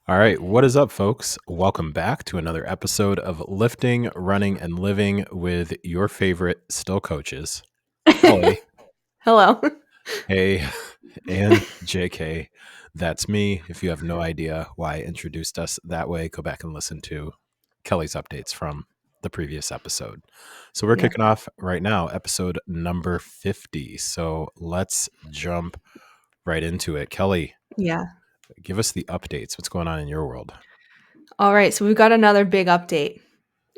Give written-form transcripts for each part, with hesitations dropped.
All right, what is up, folks? Welcome back to another episode of Lifting, Running, and Living with your favorite still coaches, Kelly, Hello. hey, and JK. That's me. If you have no idea why I introduced us that way, go back and listen to Kelly's updates from the previous episode. So we're Yeah. kicking off right now, episode number 50. So let's jump right into it. Kelly, Yeah. give us the updates. What's going on in your world? All right. So we've got another big update.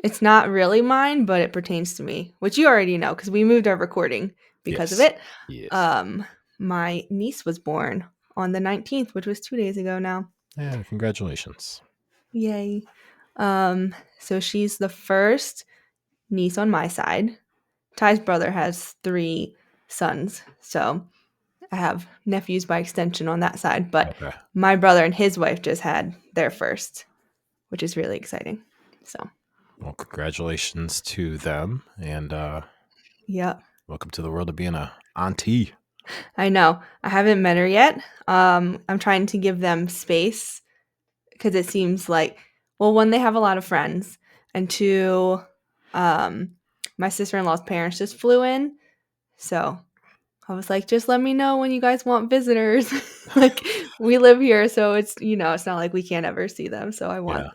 It's not really mine, but it pertains to me, which you already know because we moved our recording because of Yes. it. Yes. Um, my niece was born on the 19th, which was 2 days ago now. Yeah, congratulations. Yay. So she's the first niece on my side. Ty's brother has 3 sons. So I have nephews by extension on that side, but Okay. my brother and his wife just had their first, which is really exciting. So, Well, congratulations to them, and yeah, welcome to the world of being a auntie. I know. I haven't met her yet. I'm trying to give them space because it seems like, well, one, they have a lot of friends, and two, um, my sister-in-law's parents just flew in. So I was like, just let me know when you guys want visitors. Like, we live here, so it's not like we can't ever see them. So I Yeah. want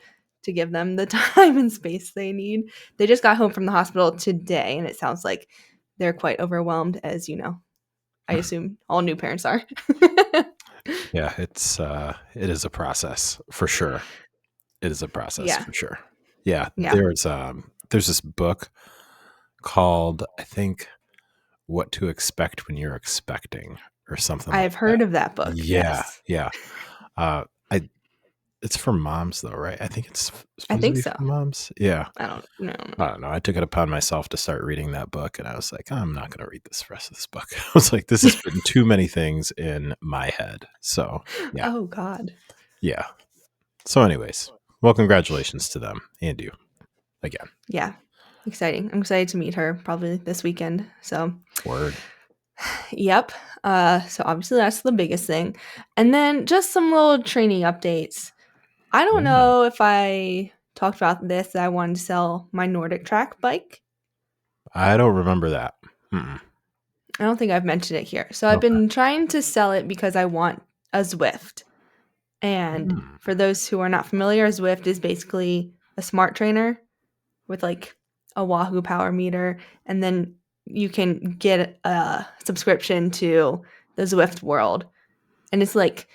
to give them the time and space they need. They just got home from the hospital today, and it sounds like they're quite overwhelmed, as I assume all new parents are. Yeah, it is a process for sure. It is a process Yeah. for sure. Yeah, Yeah. there's this book called, I think, What to Expect When You're Expecting, or something like I've that. heard of that book. Yeah, Yes. yeah. I It's for moms though, right? I think it's I supposed to think be so. for moms. Yeah. I don't know. I don't know. I took it upon myself to start reading that book, and I was like, I'm not going to read this rest of this book. I was like, this is putting too many things in my head. So, yeah. Oh, God. Yeah. So, anyways, well, congratulations to them and you again. Yeah. Exciting. I'm excited to meet her probably this weekend. So, Word. yep. So obviously that's the biggest thing. And then just some little training updates. I don't Yeah. know if I talked about this, that I wanted to sell my Nordic track bike. I don't remember that. Mm-mm. I don't think I've mentioned it here. So I've Okay. been trying to sell it because I want a Zwift. And Mm. for those who are not familiar, a Zwift is basically a smart trainer with like a Wahoo power meter. And then you can get a subscription to the Zwift world. And it's like,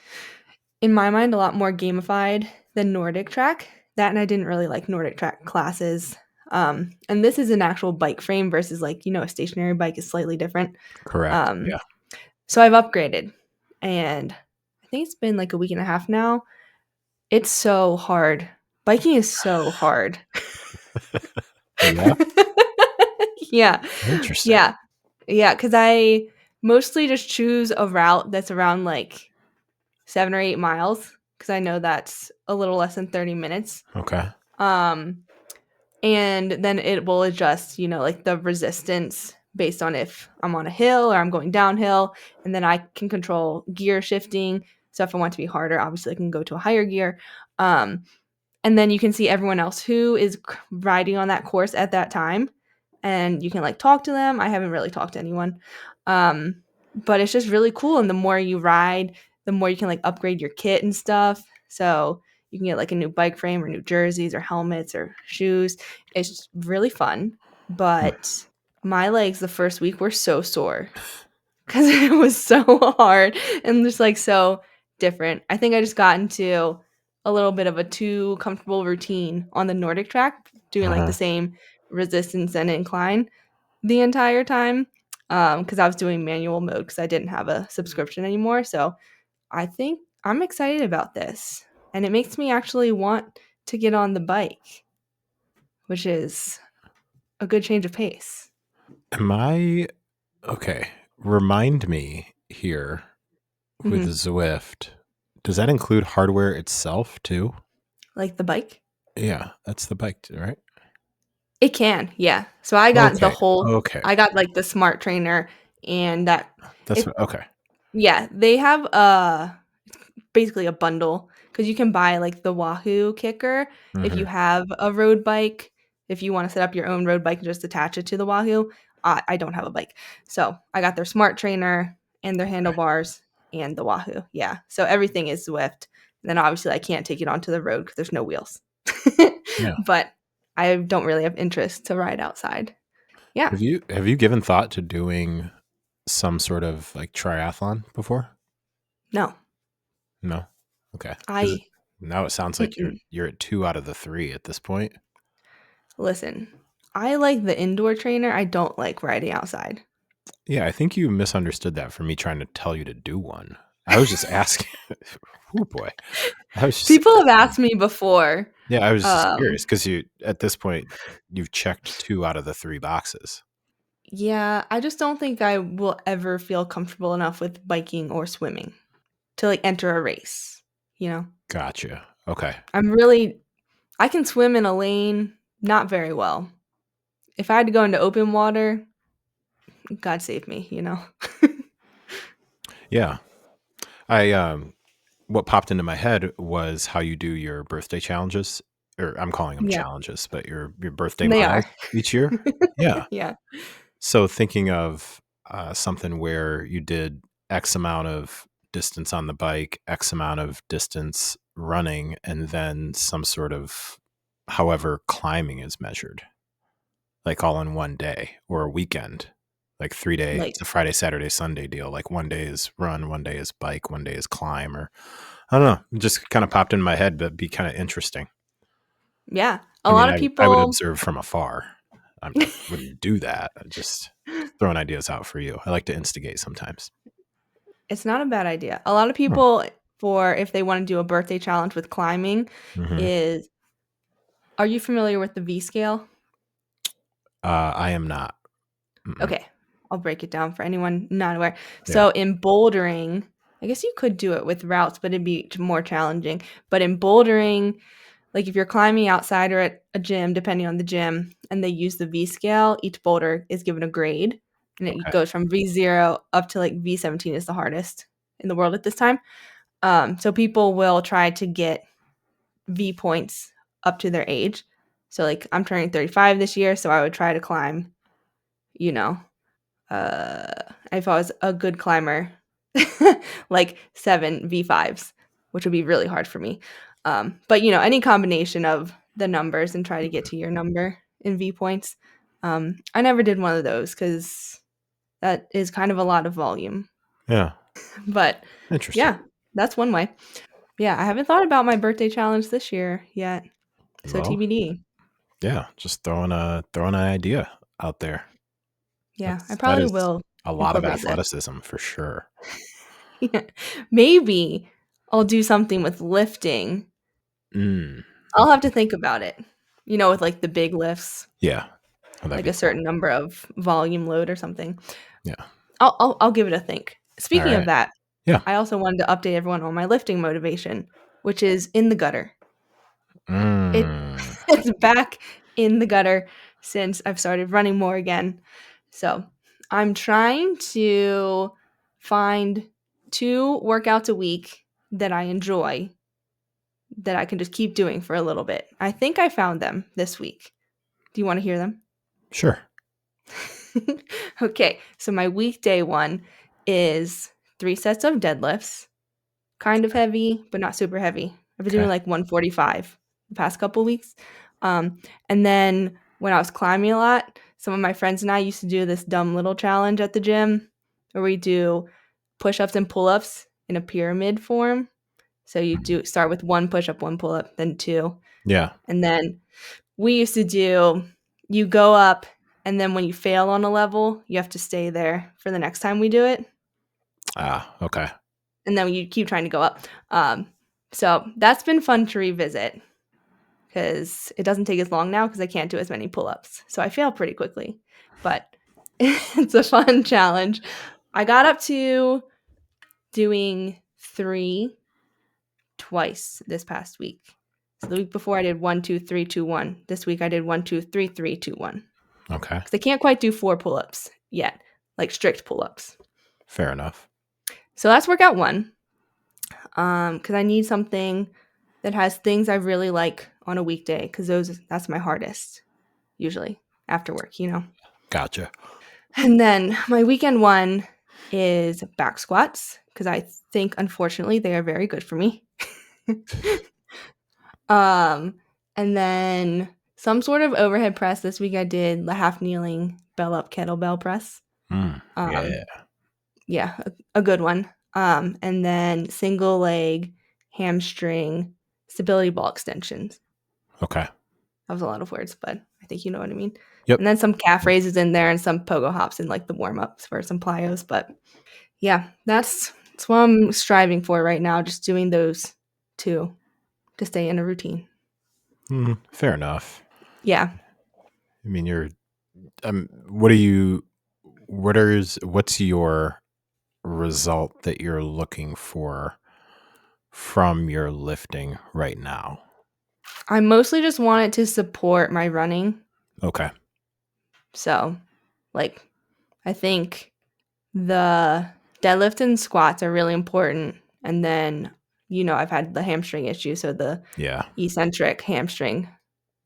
in my mind, a lot more gamified than Nordic track. That, and I didn't really like Nordic track classes. And this is an actual bike frame versus a stationary bike is slightly different. Correct. Um, Yeah. so I've upgraded, and I think it's been like a week and a half now. It's so hard. Biking is so hard. Yeah. Yeah, Interesting. yeah, yeah. Because I mostly just choose a route that's around like 7 or 8 miles because I know that's a little less than 30 minutes. Okay. Um, and then it will adjust, like the resistance based on if I'm on a hill or I'm going downhill. And then I can control gear shifting. So if I want to be harder, obviously I can go to a higher gear. Um, and then you can see everyone else who is riding on that course at that time. And you can like talk to them. I haven't really talked to anyone. But it's just really cool. And the more you ride, the more you can like upgrade your kit and stuff. So you can get like a new bike frame or new jerseys or helmets or shoes. It's just really fun. Hmm. But my legs the first week were so sore because it was so hard and just like so different. I think I just got into a little bit of a too comfortable routine on the Nordic track, doing like the Uh-huh. same resistance and incline the entire time. Because I was doing manual mode because I didn't have a subscription anymore. So I think I'm excited about this. And it makes me actually want to get on the bike, which is a good change of pace. Am I okay? Remind me here with Hmm. Zwift. Does that include hardware itself too? Like the bike? Yeah, that's the bike, right? It can, yeah. So I got Okay. Okay. I got like the smart trainer and that That's it what, okay. yeah, they have basically a bundle because you can buy like the Wahoo kicker if Mm-hmm. you have a road bike. If you want to set up your own road bike and just attach it to the Wahoo, I don't have a bike, so I got their smart trainer and their Okay. handlebars and the Wahoo. Yeah, so everything is Zwift. And then obviously I can't take it onto the road because there's no wheels. Yeah. But I don't really have interest to ride outside. Yeah, Have you given thought to doing some sort of like triathlon before? no, No. Okay. Because I now it sounds like you're mm-mm. you're at 2 out of the 3 at this point. Listen. I like the indoor trainer. I don't like riding outside. Yeah, I think you misunderstood that for me trying to tell you to do one. I was just asking. Oh boy. I was just People have asked me before. Yeah, I was just Um, curious because you at this point you've checked 2 out of the 3 boxes. yeah, I just don't think I will ever feel comfortable enough with biking or swimming to like enter a race. You know, Gotcha. Okay. I can swim in a lane, not very well. If I had to go into open water, God save me, you know? Yeah. I what popped into my head was how you do your birthday challenges, or I'm calling them Yeah, challenges, but your birthday they are. miles each year. Yeah. Yeah, So thinking of something where you did X amount of distance on the bike, X amount of distance running, and then some sort of however climbing is measured, like all in one day or a weekend, like 3 day, like it's a Friday, Saturday, Sunday deal. Like one day is run, one day is bike, one day is climb, or I don't know. It just kind of popped in my head, but be kind of interesting. yeah. A I mean, lot of I would people observe from afar. I wouldn't do that. I just throwing ideas out for you. I like to instigate sometimes. It's not a bad idea. A lot of Hmm. people for if they want to do a birthday challenge with climbing Mm-hmm. is are you familiar with the V scale? I am not. Mm-mm. Okay, I'll break it down for anyone not aware. Yeah. So in bouldering, I guess you could do it with routes, but it'd be more challenging. But in bouldering, like if you're climbing outside or at a gym, depending on the gym, and they use the V scale, each boulder is given a grade, and it Okay. goes from V0 up to like V17 is the hardest in the world at this time. So people will try to get V points up to their age. So like I'm turning 35 this year, so I would try to climb, you know, uh if I was a good climber, like 7 V5s, which would be really hard for me. But you know, any combination of the numbers and try to get to your number in V points. I never did one of those because that is kind of a lot of volume. Yeah. But Interesting. yeah, that's one way. Yeah, I haven't thought about my birthday challenge this year yet. So Well, TBD. yeah, just throwing an idea out there. Yeah, I That probably is will a lot of incorporate that. athleticism for sure. Maybe I'll do something with lifting. Mm. I'll have to Okay. think about it. You know, with like the big lifts, Yeah. Oh, that'd like be a cool. certain number of volume load or something. Yeah. I'll give it a think. All Speaking of right. that, Yeah. I also wanted to update everyone on my lifting motivation, which is in the gutter. It Mm. it's back in the gutter since I've started running more again. So, I'm trying to find 2 workouts a week that I enjoy that I can just keep doing for a little bit. I think I found them this week. Do you wanna hear them? Sure. Okay, so my weekday one is 3 sets of deadlifts, kind of heavy, but not super heavy. I've been Okay. doing like 145 the past couple weeks. And then when I was climbing a lot, some of my friends and I used to do this dumb little challenge at the gym where we do push-ups and pull-ups in a pyramid form. So you do start with 1 push-up, 1 pull-up, then 2. Yeah. And then we used to do you go up and then when you fail on a level, you have to stay there for the next time we do it. Ah, okay. And then you keep trying to go up. So that's been fun to revisit because it doesn't take as long now because I can't do as many pull-ups. So I fail pretty quickly, but it's a fun challenge. I got up to doing 3 twice this past week. So the week before I did 1, 2, 3, 2, 1. This week I did 1, 2, 3, 3, 2, 1. Okay. Because I can't quite do 4 pull-ups yet, like strict pull-ups. Fair enough. So that's workout 1. Because I need something that has things I really like on a weekday because that's my hardest usually after work, you know. Gotcha. And then my weekend one is back squats because I think unfortunately they are very good for me. um, and then some sort of overhead press. This week I did the half kneeling bell up kettlebell press. Yeah. Yeah, a good one. And then single leg hamstring stability ball extensions. Okay. That was a lot of words, but I think you know what I mean. Yep. And then some calf raises in there and some pogo hops in like the warm ups for some plyos. But yeah, that's what I'm striving for right now. Just doing those two to stay in a routine. Fair enough. Yeah. I mean, what's your result that you're looking for from your lifting right now? I mostly just want it to support my running. Okay. So, like, I think the deadlift and squats are really important. And then, I've had the hamstring issue. So the Yeah. eccentric hamstring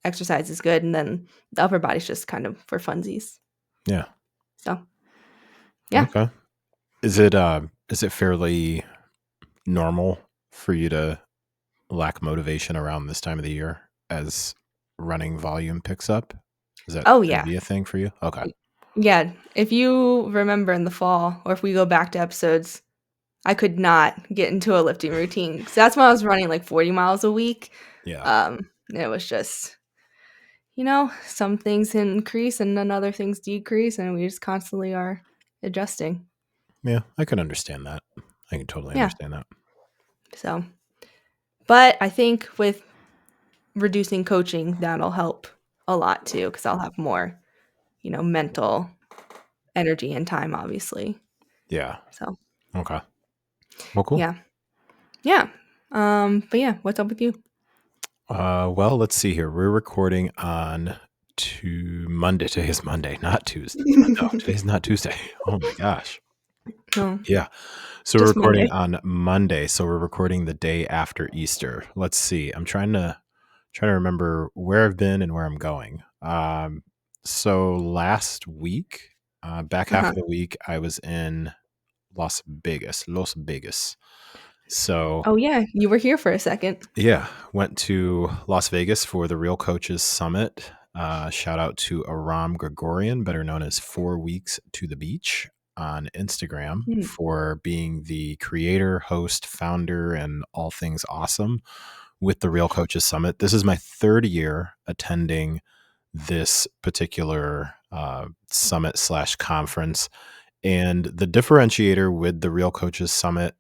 exercise is good. And then the upper body's just kind of for funsies. Yeah. So, yeah. Okay. Is it fairly normal for you to lack motivation around this time of the year as running volume picks up? Is that Oh, gonna yeah. be a thing for you? Okay. Yeah. If you remember in the fall, or if we go back to episodes, I could not get into a lifting routine. So that's when I was running like 40 miles a week. Yeah. It was just, some things increase and then other things decrease, and we just constantly are adjusting. Yeah, I can understand that. I can totally Yeah. understand that. So, but I think with reducing coaching, that'll help a lot too, because I'll have more, mental energy and time, obviously. Yeah. So, Okay. Well, cool. yeah. Yeah. But yeah, what's up with you? Well, let's see here. We're recording on Monday. Today is Monday, not Tuesday. No, today's not Tuesday. Oh my gosh. No, Yeah. So we're just recording Monday. on Monday. So we're recording the day after Easter. Let's see. I'm trying to remember where I've been and where I'm going. So last week, back half Uh-huh. of the week, I was in Las Vegas. So Oh yeah, you were here for a second. yeah, went to Las Vegas for the Real Coaches Summit. Shout out to Aram Gregorian, better known as 4 Weeks to the Beach on Instagram, Mm. for being the creator, host, founder, and all things awesome with the Real Coaches Summit. This is my third year attending this particular summit slash conference. And the differentiator with the Real Coaches Summit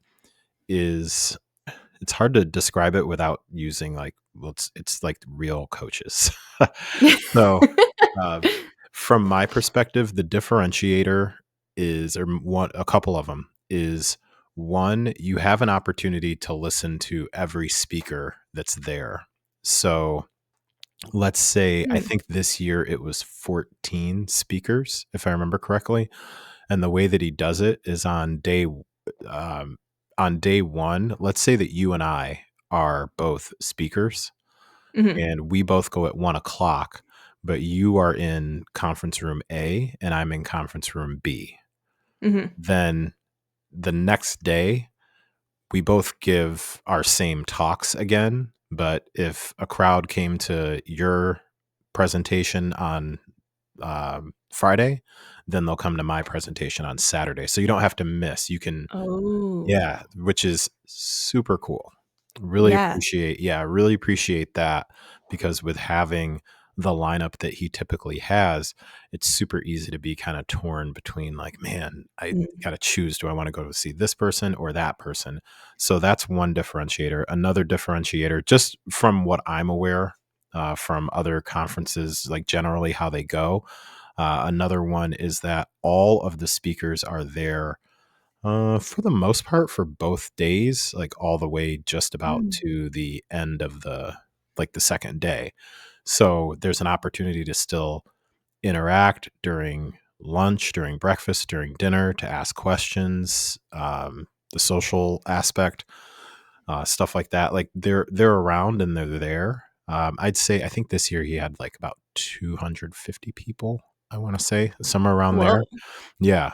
is, it's hard to describe it without using like, well, it's like real coaches. So uh, from my perspective, the differentiator is, or a couple of them is, one, you have an opportunity to listen to every speaker that's there. So let's say, I Mm. think this year it was 14 speakers, if I remember correctly. And the way that he does it is um, on day one, let's say that you and I are both speakers Mhm. and we both go at 1 o'clock, but you are in conference room A and I'm in conference room B. Mhm. Then the next day, we both give our same talks again. But if a crowd came to your presentation on Friday, then they'll come to my presentation on Saturday. So you don't have to miss. You can, Oh. yeah, which is super cool. Yeah. Really appreciate that, because with having the lineup that he typically has, it's super easy to be kind of torn between like, man, I Mm. got to choose. Do I want to go see this person or that person? So that's one differentiator. Another differentiator, just from what I'm aware from other conferences, like generally how they go. Another one is that all of the speakers are there for the most part for both days, like all the way just about Mm. to the end of the second day. So there's an opportunity to still interact during lunch, during breakfast, during dinner, to ask questions, the social aspect. stuff like that. Like they're around and they're there. I'd say I think this year he had like about 250 people. I want to say somewhere around Whoa. there. Yeah.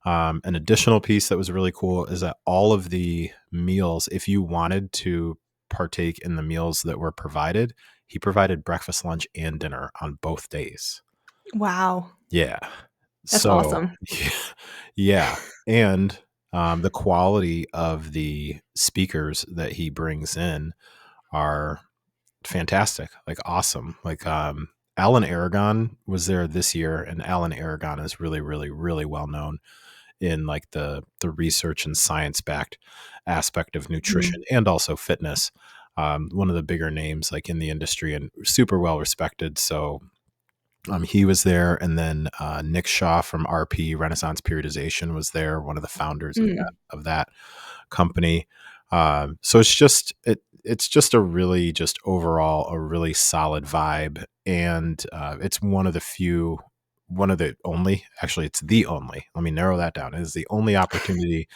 An additional piece that was really cool is that all of the meals, if you wanted to partake in the meals that were provided, he provided breakfast, lunch, and dinner on both days. Wow. Yeah. That's So, awesome. yeah. And the quality of the speakers that he brings in are fantastic, like awesome. Like Alan Aragon was there this year, and Alan Aragon is really, really, really well known in like the research and science backed aspect of Mhm. nutrition and also fitness. One of the bigger names like in the industry and super well respected. So he was there, and then Nick Shaw from RP Renaissance Periodization was there, one of the founders Mm. of that company. So it's just a really just overall a really solid vibe, and it's one of the only, actually it's the only. Let me narrow that down. It is the only opportunity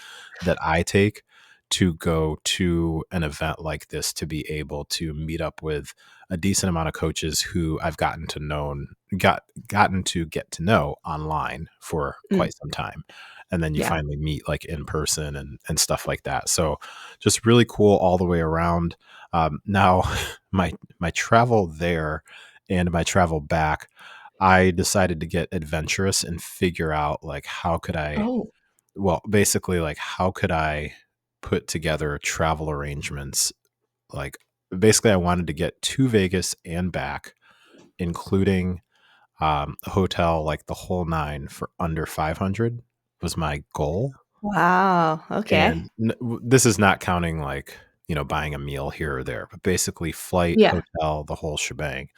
that I take to go to an event like this to be able to meet up with a decent amount of coaches who I've gotten to get to know online for Mm. quite some time. And then you Yeah. finally meet like in person and stuff like that. So just really cool all the way around. Now my travel there and my travel back, I decided to get adventurous and figure out like Oh. basically like how could I put together travel arrangements. Like basically I wanted to get to Vegas and back, including a hotel, like the whole nine for under 500 was my goal. Wow. Okay. And this is not counting like, buying a meal here or there, but basically flight, Yeah. hotel, the whole shebang.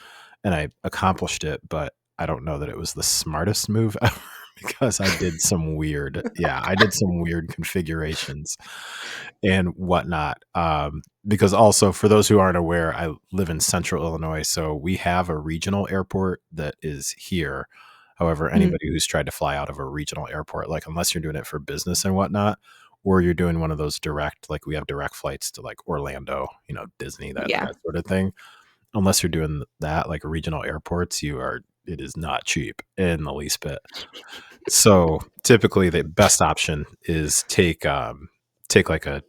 And I accomplished it, but I don't know that it was the smartest move ever because I did some weird configurations and whatnot. Because also for those who aren't aware, I live in central Illinois. So we have a regional airport that is here. However, Mm. anybody who's tried to fly out of a regional airport, like unless you're doing it for business and whatnot, or you're doing one of those direct, like we have direct flights to like Orlando, Disney, Yeah. that sort of thing. Unless you're doing that, like regional airports, it is not cheap in the least bit. So typically the best option is take like a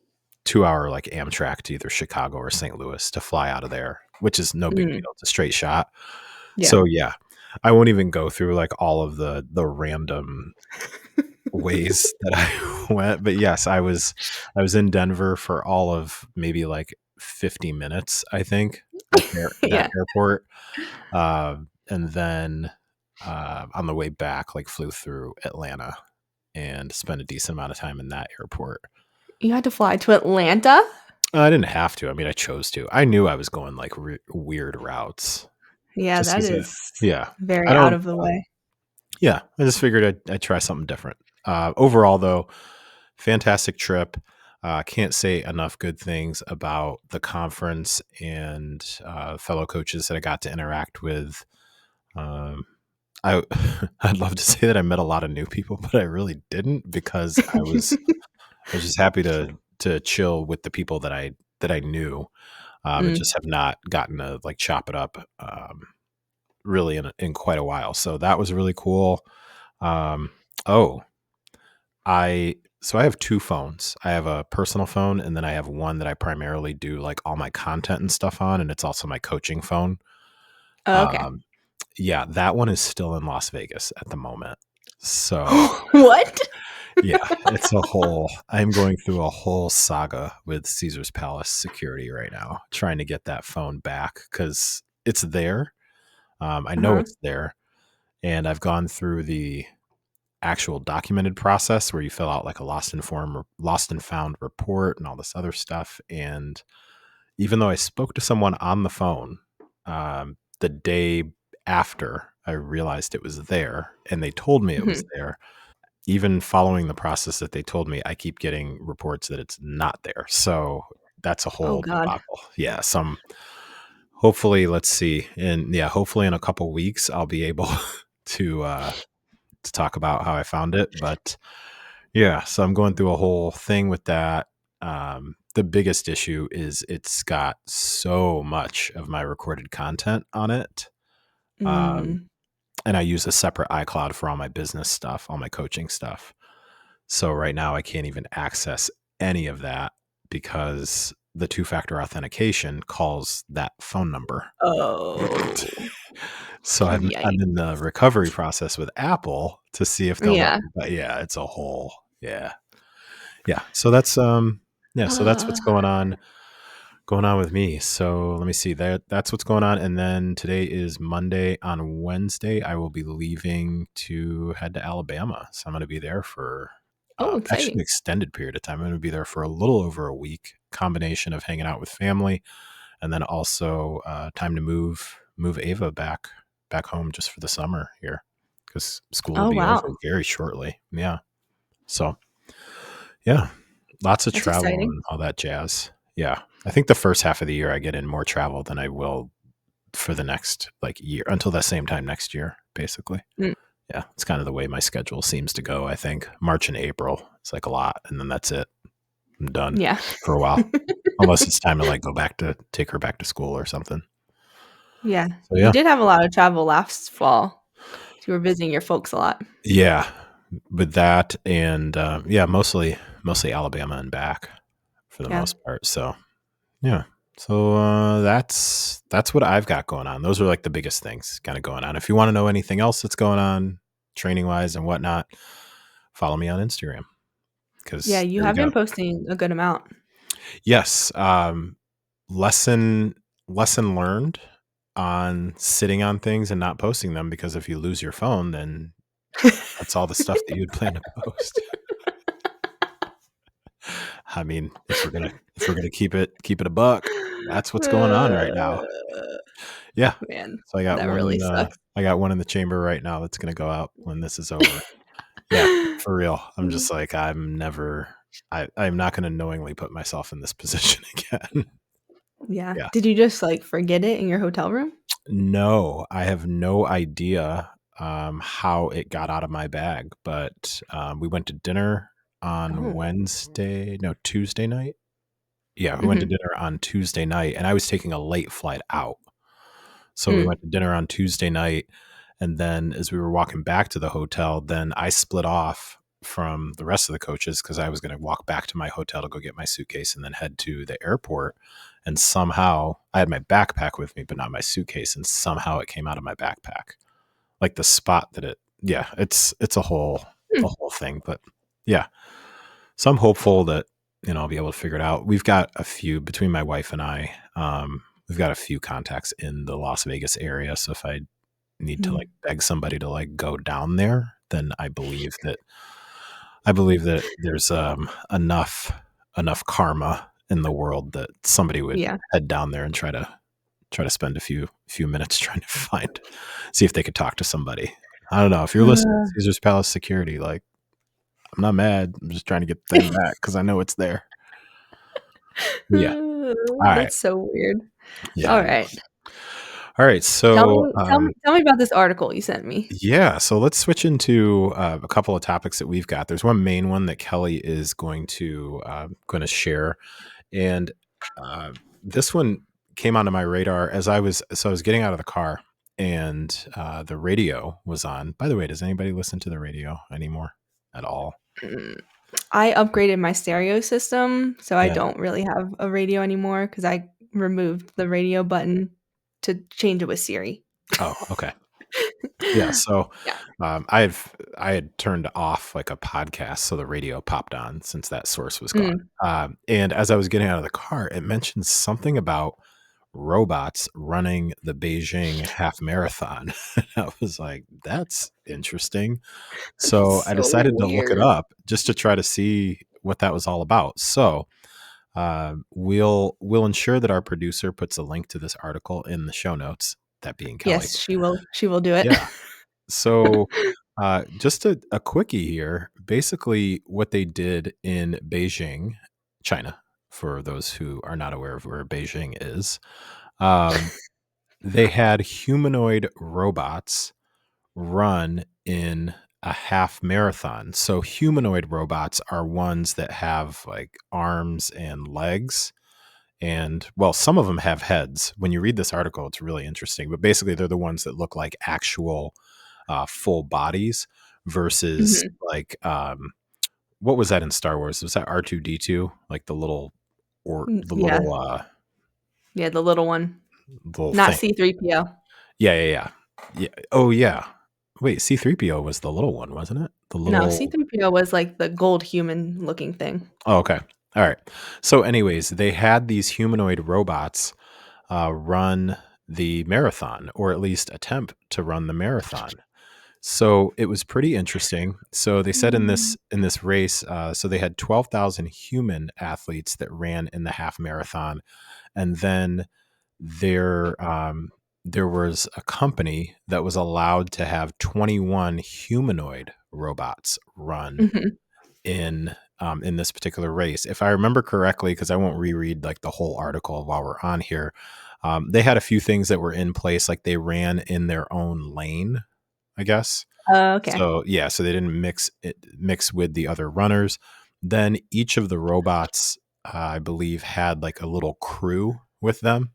2 hour like Amtrak to either Chicago or St. Louis to fly out of there, which is no big Mm. deal. It's a straight shot. Yeah. So yeah, I won't even go through like all of the random ways that I went, but yes, I was in Denver for all of maybe like 50 minutes, I think, at that Yeah. airport. And then on the way back, like flew through Atlanta and spent a decent amount of time in that airport. You had to fly to Atlanta? I didn't have to. I mean, I chose to. I knew I was going like weird routes. Yeah, Just that as is yeah, I very out don't. of the way. Yeah, I just figured I'd try something different. Overall, though, fantastic trip. Can't say enough good things about the conference and fellow coaches that I got to interact with. Um, I I'd love to say that I met a lot of new people, but I really didn't because I was just happy to chill with the people that I knew, and Mm. just have not gotten to like chop it up really in quite a while. So that was really cool. Um, oh, I have two phones. I have a personal phone, and then I have one that I primarily do like all my content and stuff on, and it's also my coaching phone. Oh, okay. Um, yeah, that one is still in Las Vegas at the moment. So What? yeah, I'm going through a whole saga with Caesar's Palace security right now, trying to get that phone back because it's there. I know Uh-huh. it's there, and I've gone through the actual documented process where you fill out like a lost and found report and all this other stuff. And even though I spoke to someone on the phone the day after I realized it was there, and they told me it was Mhm. there, even following the process that they told me, I keep getting reports that it's not there. So that's a Oh whole god. debacle. Yeah. Hopefully, let's see. And yeah, hopefully in a couple weeks, I'll be able to talk about how I found it. But yeah, so I'm going through a whole thing with that. The biggest issue is it's got so much of my recorded content on it. Um, Mm. and I use a separate iCloud for all my business stuff, all my coaching stuff. So right now I can't even access any of that because the two-factor authentication calls that phone number. Oh. So I'm Yikes. in the recovery process with Apple to see if they'll let Yeah. me, but yeah, it's a whole yeah. Yeah. So that's what's going on with me. So let me see. That's what's going on. And then today is Monday. On Wednesday, I will be leaving to head to Alabama. So I'm going to be there for Oh, actually an exciting. extended period of time. I'm going to be there for a little over a week, combination of hanging out with family and then also time to move Ava back home just for the summer here because school will Oh, be over wow. very shortly. Yeah. So yeah, lots of That's travel exciting. and all that jazz. Yeah. I think the first half of the year I get in more travel than I will for the next like year until the same time next year, basically. Mm, Yeah. It's kind of the way my schedule seems to go. I think March and April, it's like a lot. And then that's it. I'm done yeah. for a while, unless it's time to like go back to take her back to school or something. Yeah. So You yeah. did have a lot of travel last fall. You were visiting your folks a lot. Yeah. With that and yeah, mostly Alabama and back for the Yeah. most part. So yeah. So that's what I've got going on. Those are like the biggest things kind of going on. If you want to know anything else that's going on training wise and whatnot, follow me on Instagram Yeah, because you there you have been go. posting a good amount. Yes. Lesson learned on sitting on things and not posting them because if you lose your phone, then that's all the stuff that you'd plan to post. I mean, if we're gonna keep it a buck, that's what's going on right now. Uh, Yeah. Man, So that really sucks. I got one in the chamber right now that's gonna go out when this is over. Yeah, for real. I'm just like, I'm not gonna knowingly put myself in this position again. Yeah. Yeah. Did you just, like, forget it in your hotel room? No, I have no idea how it got out of my bag, but we went to dinner on Oh. Tuesday night. Yeah, we went to Mhm. dinner on Tuesday night, and I was taking a late flight out. So we Mm. went to dinner on Tuesday night, and then as we were walking back to the hotel, then I split off from the rest of the coaches because I was going to walk back to my hotel to go get my suitcase and then head to the airport. And somehow I had my backpack with me, but not my suitcase, and somehow it came out of my backpack, like the spot that it. Yeah, it's a Hmm. whole thing, but yeah. So I'm hopeful that I'll be able to figure it out. We've got a few between my wife and I. We've got a few contacts in the Las Vegas area. So if I need to like Mm. beg somebody to like go down there, then I believe that there's enough karma in the world that somebody would Yeah. head down there and try to spend a few minutes trying to see if they could talk to somebody. I don't know. If you're listening, Uh, Caesar's Palace Security, like I'm not mad. I'm just trying to get the thing back because I know it's there. Yeah. All right. That's so weird. Yeah. I know. Alright. All right. Tell So, me tell me tell me about this article you sent me. yeah. So let's switch into a couple of topics that we've got. There's one main one that Kelly is going to share, and uh, this one came onto my radar as I was getting out of the car, and the radio was on. By the way, does anybody listen to the radio anymore at all? Mm. I upgraded my stereo system, so I Yeah. don't really have a radio anymore because I removed the radio button to change it with Siri. Oh, okay. Yeah, so, Yeah. I had turned off, like, a podcast, so the radio popped on since that source was gone, Mm. and as I was getting out of the car, it mentioned something about robots running the Beijing half marathon, and I was like, "That's interesting." That's So, I so decided to look it weird. up just to try to see what that was all about, so, we'll ensure that our producer puts a link to this article in the show notes, that being Kelly. Yes, she will do it. Yeah. So, just a quickie here. Basically, what they did in Beijing, China, for those who are not aware of where Beijing is, um, they had humanoid robots run in a half marathon. So humanoid robots are ones that have like arms and legs. And well, some of them have heads. When you read this article, it's really interesting. But basically, they're the ones that look like actual full bodies versus Mhm. like what was that in Star Wars? Was that R2D2? Like the little or Mm, the yeah. Yeah, the little one. little Not thing? C-3PO. Yeah, yeah, yeah. Yeah. Oh, yeah. Wait, C3PO was the little one, wasn't it? The No, little. C-3PO was, like, the gold human looking thing. Oh, okay. All right. So, anyways, they had these humanoid robots run the marathon, or at least attempt to run the marathon. So it was pretty interesting. So they said in this Mm. race, so they had 12,000 human athletes that ran in the half marathon, and then there was a company that was allowed to have 21 humanoid robots run Mhm. in this particular race. If I remember correctly, because I won't reread like the whole article while we're on here, they had a few things that were in place, like they ran in their own lane, I guess. Oh, okay. So yeah, so they didn't mix with the other runners. Then each of the robots, I believe, had like a little crew with them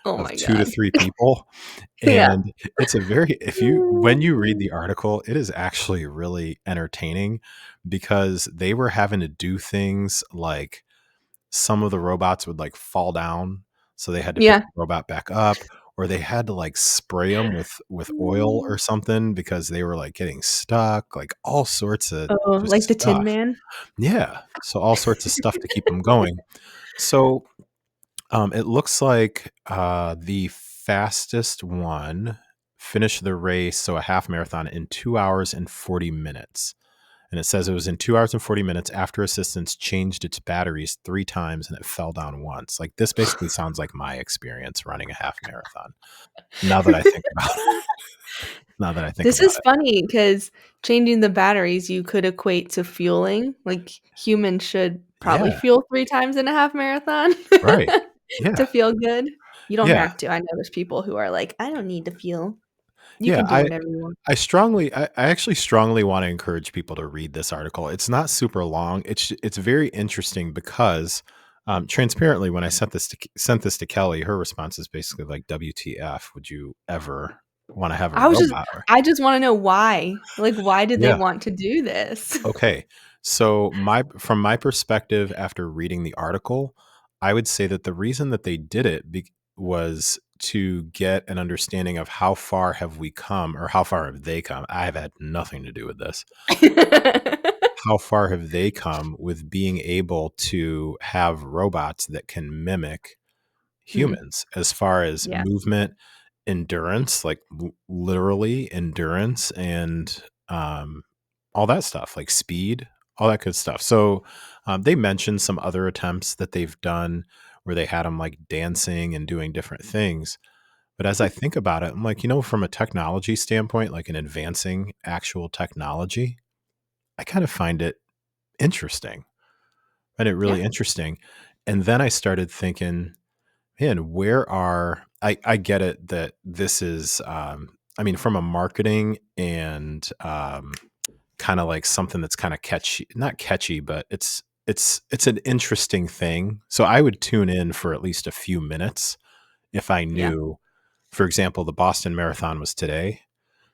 Oh of my 2 to god. 3 people, Yeah. and it's a very if you when you read the article, it is actually really entertaining because they were having to do things like some of the robots would, like, fall down, so they had to pick Yeah. the robot back up, or they had to, like, spray them with oil or something because they were, like, getting stuck, like, all sorts of Oh, like just the Tin stuff. Man? Yeah, so all sorts of stuff to keep them going. So it looks like the fastest one finished the race, so a half marathon, in 2 hours and 40 minutes. And it says it was in 2 hours and 40 minutes after assistance changed its batteries 3 times and it fell down once. Like this basically sounds like my experience running a half marathon. Now that I think about it, now that I think This about is it. funny because changing the batteries you could equate to fueling, like, humans should probably Yeah, fuel 3 times in a half marathon right. to Yeah. feel good. You don't Yeah. have to. I know there's people who are like, "I don't need to fuel." You Yeah. can do whatever you want. I actually strongly want to encourage people to read this article. It's not super long. It's very interesting because transparently, when I sent this to Kelly, her response is basically like, "WTF? Would you ever want to have a I was just robot?" I just wanna know why. Like, why did they Yeah. want to do this? Okay. So from my perspective after reading the article, I would say that the reason that they did it was to get an understanding of how far have we come or how far have they come. I have had nothing to do with this. How far have they come with being able to have robots that can mimic Mm, humans as far as yeah. movement, endurance, like literally endurance and um, all that stuff, like speed, all that good stuff. So they mentioned some other attempts that they've done where they had them like dancing and doing different things. But as I think about it, I'm like, from a technology standpoint, like an advancing actual technology, I kind of find it interesting. Find it Yeah. really interesting. And then I started thinking, man, I get it that this is I mean, from a marketing and kind of like something that's kind of catchy, not catchy, but it's an interesting thing. So I would tune in for at least a few minutes if I Yeah. knew, for example, the Boston Marathon was today.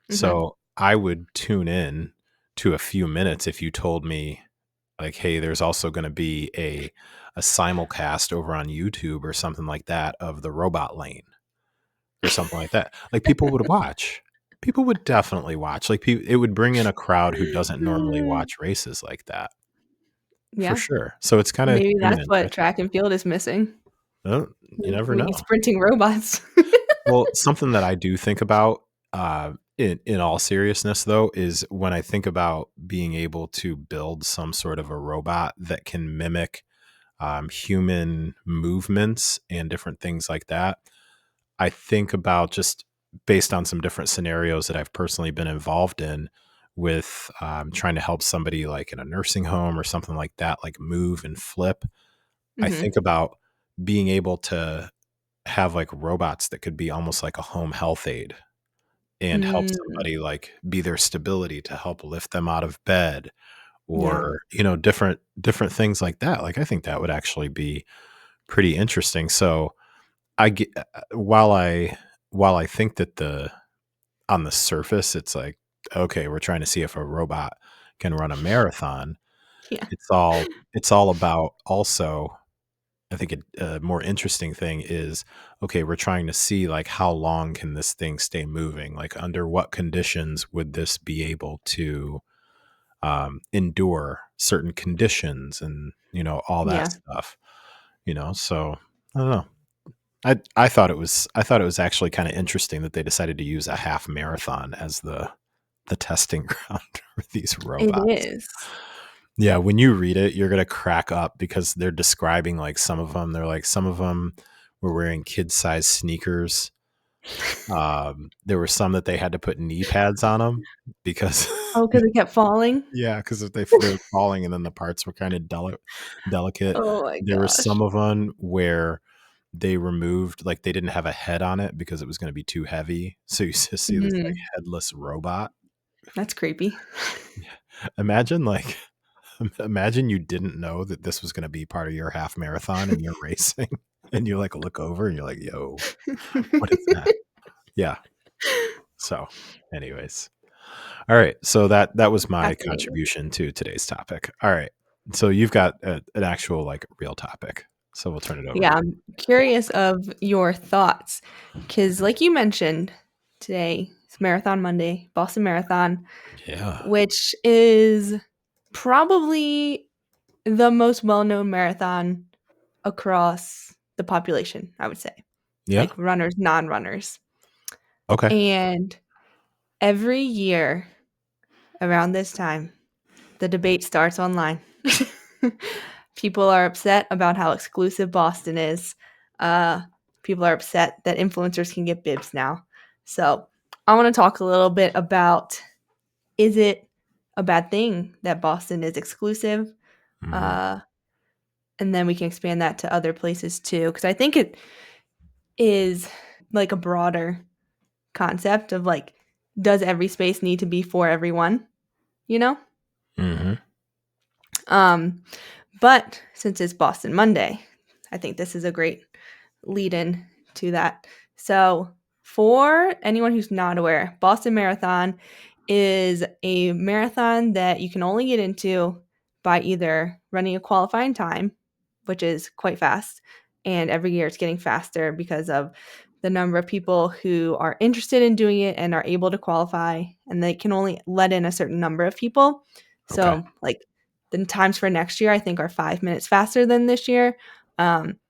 Mhm. So I would tune in to a few minutes if you told me like, hey, there's also going to be a simulcast over on YouTube or something like that of the robot lane or something like that. Like people would watch. People would definitely watch. Like it would bring in a crowd who doesn't normally watch races like that for Yeah. sure. So it's kind of Maybe human that's what interest. track and field is missing. You never We need know. sprinting robots. Well, something that I do think about, in all seriousness, though, is when I think about being able to build some sort of a robot that can mimic human movements and different things like that. I think about just based on some different scenarios that I've personally been involved in with trying to help somebody like in a nursing home or something like that, like move and flip. I think Mhm. about being able to have like robots that could be almost like a home health aide and help Mm, somebody like be their stability to help lift them out of bed yeah. or, different things like that. Like I think that would actually be pretty interesting. So I get while I think that the on the surface it's like, okay, we're trying to see if a robot can run a marathon. Yeah. It's all about also, I think a more interesting thing is, okay, we're trying to see like how long can this thing stay moving? Like under what conditions would this be able to endure certain conditions and all that Yeah. stuff. So I don't know. I thought it was actually kind of interesting that they decided to use a half marathon as the testing ground for these It robots. is. Yeah, when you read it, you're gonna crack up because they're describing like some of them. They're like some of them were wearing kid-sized sneakers. There were some that they had to put knee pads on them because Oh, because it kept falling? yeah, because if they were falling and then the parts were kind of delicate. Oh my There were gosh. some of them where they removed like they didn't have a head on it because it was going to be too heavy. So you just see this like Mhm. headless robot. That's creepy. Imagine like imagine you didn't know that this was going to be part of your half marathon and you're racing and you like look over and you're like, "Yo, what is that?" Yeah. So, anyways. All right. So that was my Fascinating. contribution to today's topic. All right. So you've got an actual like real topic. So we'll turn it over to Yeah, you. I'm curious of your thoughts because, like you mentioned, today is Marathon Monday, Boston Marathon, Yeah. which is probably the most well-known marathon across the population, I would say, Yeah. like runners, non-runners. Okay. And every year around this time, the debate starts online. People are upset about how exclusive Boston is. Uh, People are upset that influencers can get bibs now. So I want to talk a little bit about, is it a bad thing that Boston is exclusive? Hmm. Uh, and then we can expand that to other places too, because I think it is like a broader concept of like, does every space need to be for everyone? You know? Hmm. Um, but since it's Boston Monday, I think this is a great lead in to that. So, for anyone who's not aware, Boston Marathon is a marathon that you can only get into by either running a qualifying time, which is quite fast, and every year it's getting faster because of the number of people who are interested in doing it and are able to qualify, and they can only let in a certain number of people. Okay. So, like the times for next year, I think are 5 minutes faster than this year.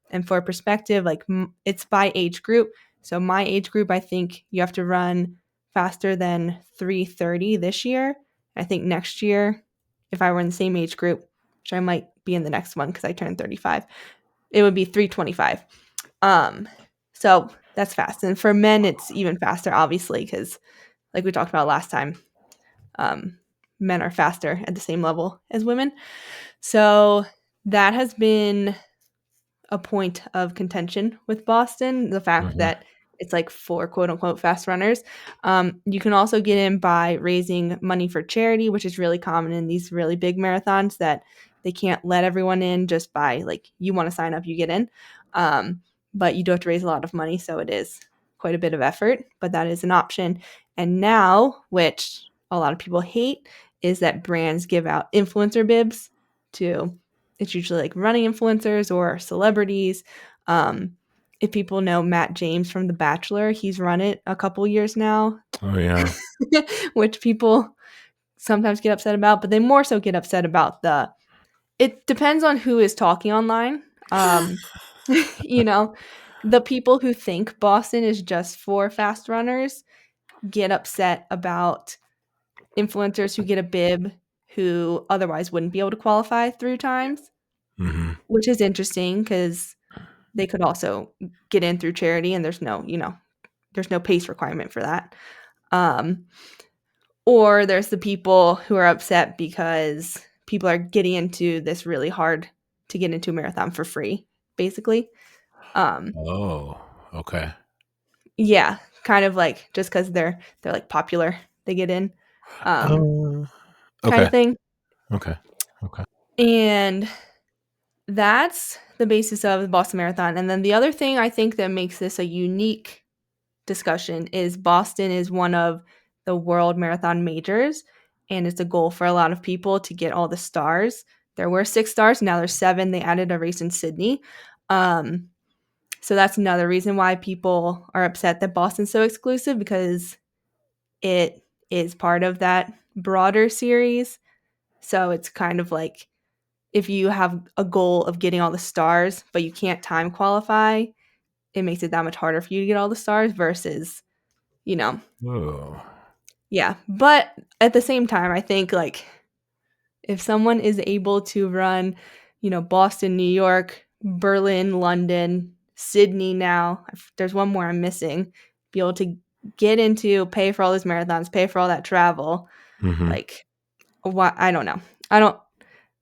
And for perspective, like it's by age group. So my age group, I think you have to run faster than 3:30 this year. I think next year, if I were in the same age group, which I might be in the next one because I turned 35, it would be 3:25. Um, so that's fast. And for men, it's even faster, obviously, because like we talked about last time, um, men are faster at the same level as women. So that has been a point of contention with Boston, the fact Hmm. that it's like for quote unquote fast runners. You can also get in by raising money for charity, which is really common in these really big marathons that they can't let everyone in just by like you want to sign up, you get in. Um, but you do have to raise a lot of money, so it is quite a bit of effort, but that is an option. And now, which a lot of people hate, is that brands give out influencer bibs to, it's usually like running influencers or celebrities. Um, if people know Matt James from The Bachelor, he's run it a couple years now, Oh yeah. which people sometimes get upset about, but they more so get upset about the, it depends on who is talking online. Um, you know, the people who think Boston is just for fast runners get upset about influencers who get a bib who otherwise wouldn't be able to qualify through times, Hmm. which is interesting because they could also get in through charity and there's no, there's no pace requirement for that. Um, or there's the people who are upset because people are getting into this really hard to get into a marathon for free, basically. Um, Oh, okay. yeah, kind of like just because they're like popular, they get in, um, kind Okay. of thing. Okay. Okay. And that's the basis of the Boston Marathon. And then the other thing I think that makes this a unique discussion is Boston is one of the world marathon majors, and it's a goal for a lot of people to get all the stars. There were 6 stars, now there's 7. They added a race in Sydney. Um, so that's another reason why people are upset that Boston's so exclusive, because it is part of that broader series. So it's kind of like if you have a goal of getting all the stars, but you can't time qualify, it makes it that much harder for you to get all the stars versus, you know, Whoa. yeah. But at the same time, I think like if someone is able to run, Boston, New York, Berlin, London, Sydney now, if there's one more I'm missing, be able to get into, pay for all those marathons, pay for all that travel, Mm-hmm. like, why? I don't know. I don't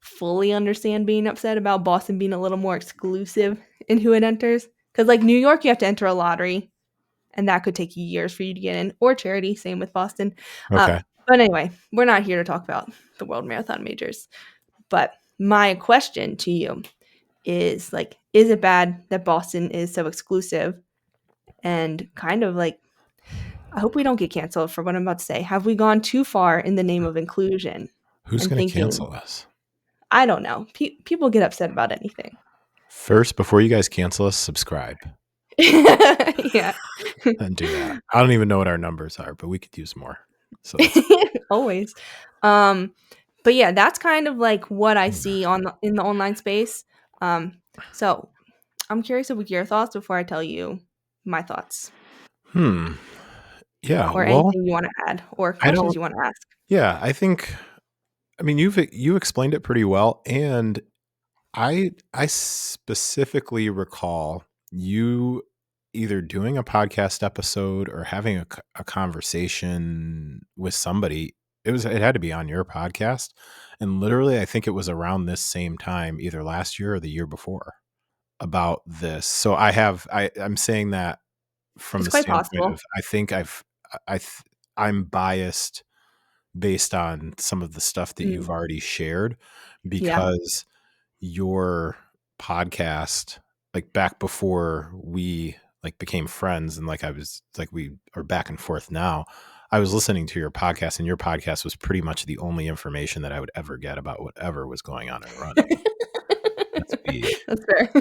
fully understand being upset about Boston being a little more exclusive in who it enters. Because, like, New York, you have to enter a lottery, and that could take years for you to get in, or charity. Same with Boston. Okay. But anyway, we're not here to talk about the World Marathon Majors. But my question to you is like, is it bad that Boston is so exclusive? And kind of like, I hope we don't get canceled for what I'm about to say. Have we gone too far in the name of inclusion Who's and going to thinking, cancel us? I don't know, people get upset about anything. First, before you guys cancel us, subscribe Yeah. and do that. I don't even know what our numbers are, but we could use more. So that's Always. Um, but yeah, that's kind of like what I see in the online space. So I'm curious of your thoughts before I tell you my thoughts, hmm. Yeah. or Well, anything you want to add, or I questions don't. you want to ask. Yeah, I mean, you explained it pretty well, and I specifically recall you either doing a podcast episode or having a conversation with somebody. It had to be on your podcast, and literally, I think it was around this same time, either last year or the year before, about this. So I'm saying that from It's the quite standpoint possible. of I think I th- I'm biased based on some of the stuff that Mm, you've already shared yeah. because your podcast, like back before we like became friends and like I was like we are back and forth now, I was listening to your podcast and your podcast was pretty much the only information that I would ever get about whatever was going on in running. Let's be That's fair.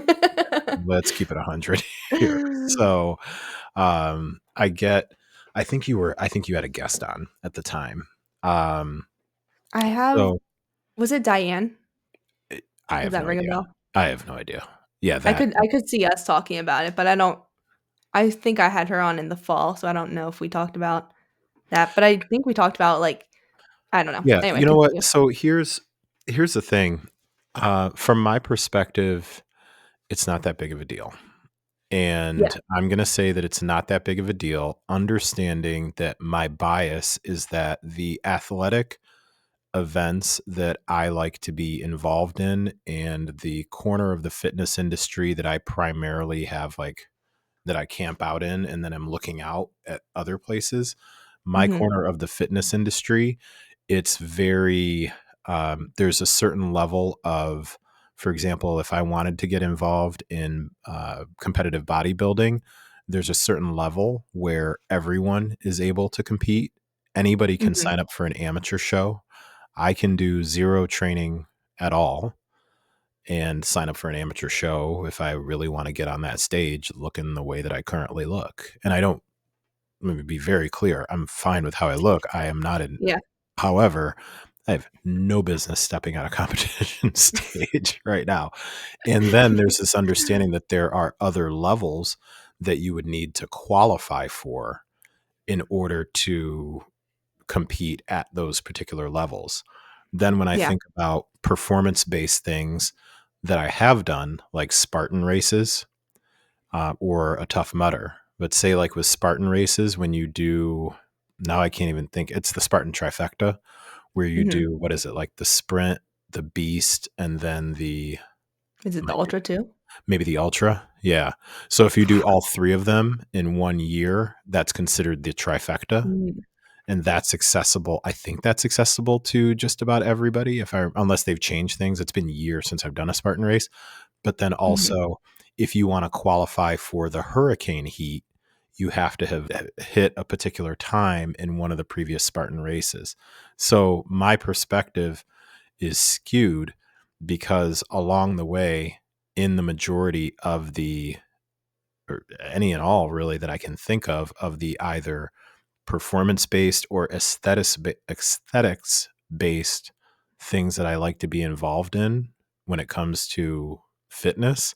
let's keep it 100 here. So I get I think you had a guest on at the time. Um I have. so Was it Diane? I Does have that no ring a idea. bell? I have no idea. Yeah, I that could I could see us talking about it, but I don't. I think I had her on in the fall, so I don't know if we talked about that. But I think we talked about like, I don't know. yeah, Anyway, you know what? continue. So here's the thing. From my perspective, it's not that big of a deal. Yeah. And I'm going to say that it's not that big of a deal, understanding that my bias is that the athletic events that I like to be involved in and the corner of the fitness industry that I primarily have like that I camp out in and then I'm looking out at other places. My Mhm. corner of the fitness industry, it's very there's a certain level of, for example, if I wanted to get involved in competitive bodybuilding, there's a certain level where everyone is able to compete. Anybody can Mhm. sign up for an amateur show. I can do zero training at all and sign up for an amateur show if I really want to get on that stage looking the way that I currently look. And I don't, let me be very clear, I'm fine with how I look. I am not in, Yeah. however, I have no business stepping on a competition stage right now. And then there's this understanding that there are other levels that you would need to qualify for in order to compete at those particular levels. Then when I Yeah. think about performance based things that I have done, like Spartan races or a Tough Mudder, but say like with Spartan races, when you do, now I can't even think, it's the Spartan trifecta where you Mhm. do, what is it, like the sprint, the beast, and then the, Is it the my, Ultra too? Maybe the Ultra. Yeah. So if you do all three of them in 1 year, that's considered the trifecta. Mm, And that's accessible. I think that's accessible to just about everybody, unless they've changed things. It's been years since I've done a Spartan race. But then mhm, also, if you want to qualify for the hurricane heat, you have to have hit a particular time in one of the previous Spartan races. So my perspective is skewed because along the way, in the majority of the, or any and all really that I can think of the either performance based or aesthetics based things that I like to be involved in when it comes to fitness,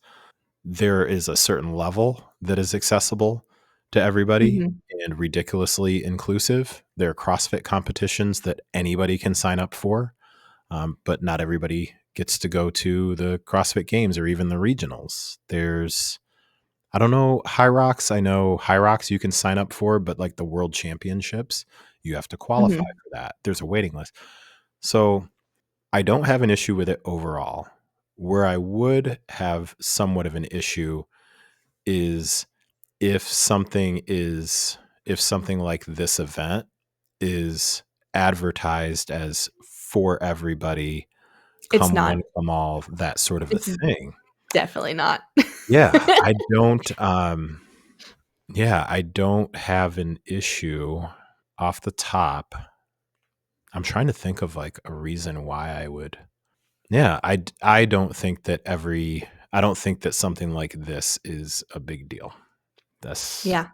there is a certain level that is accessible to everybody mhm, and ridiculously inclusive. There are CrossFit competitions that anybody can sign up for, but not everybody gets to go to the CrossFit Games or even the regionals. I don't know, High Rocks. I know High Rocks you can sign up for, but like the World Championships, you have to qualify mhm. for that. There's a waiting list. So I don't have an issue with it overall. Where I would have somewhat of an issue is if something is if something like this event is advertised as for everybody, It's come not. one, come all, that sort of a It's thing. definitely not. Yeah, I don't have an issue off the top. I'm trying to think of like a reason why I would. Yeah, I don't think that I don't think that something like this is a big deal. That's Yeah.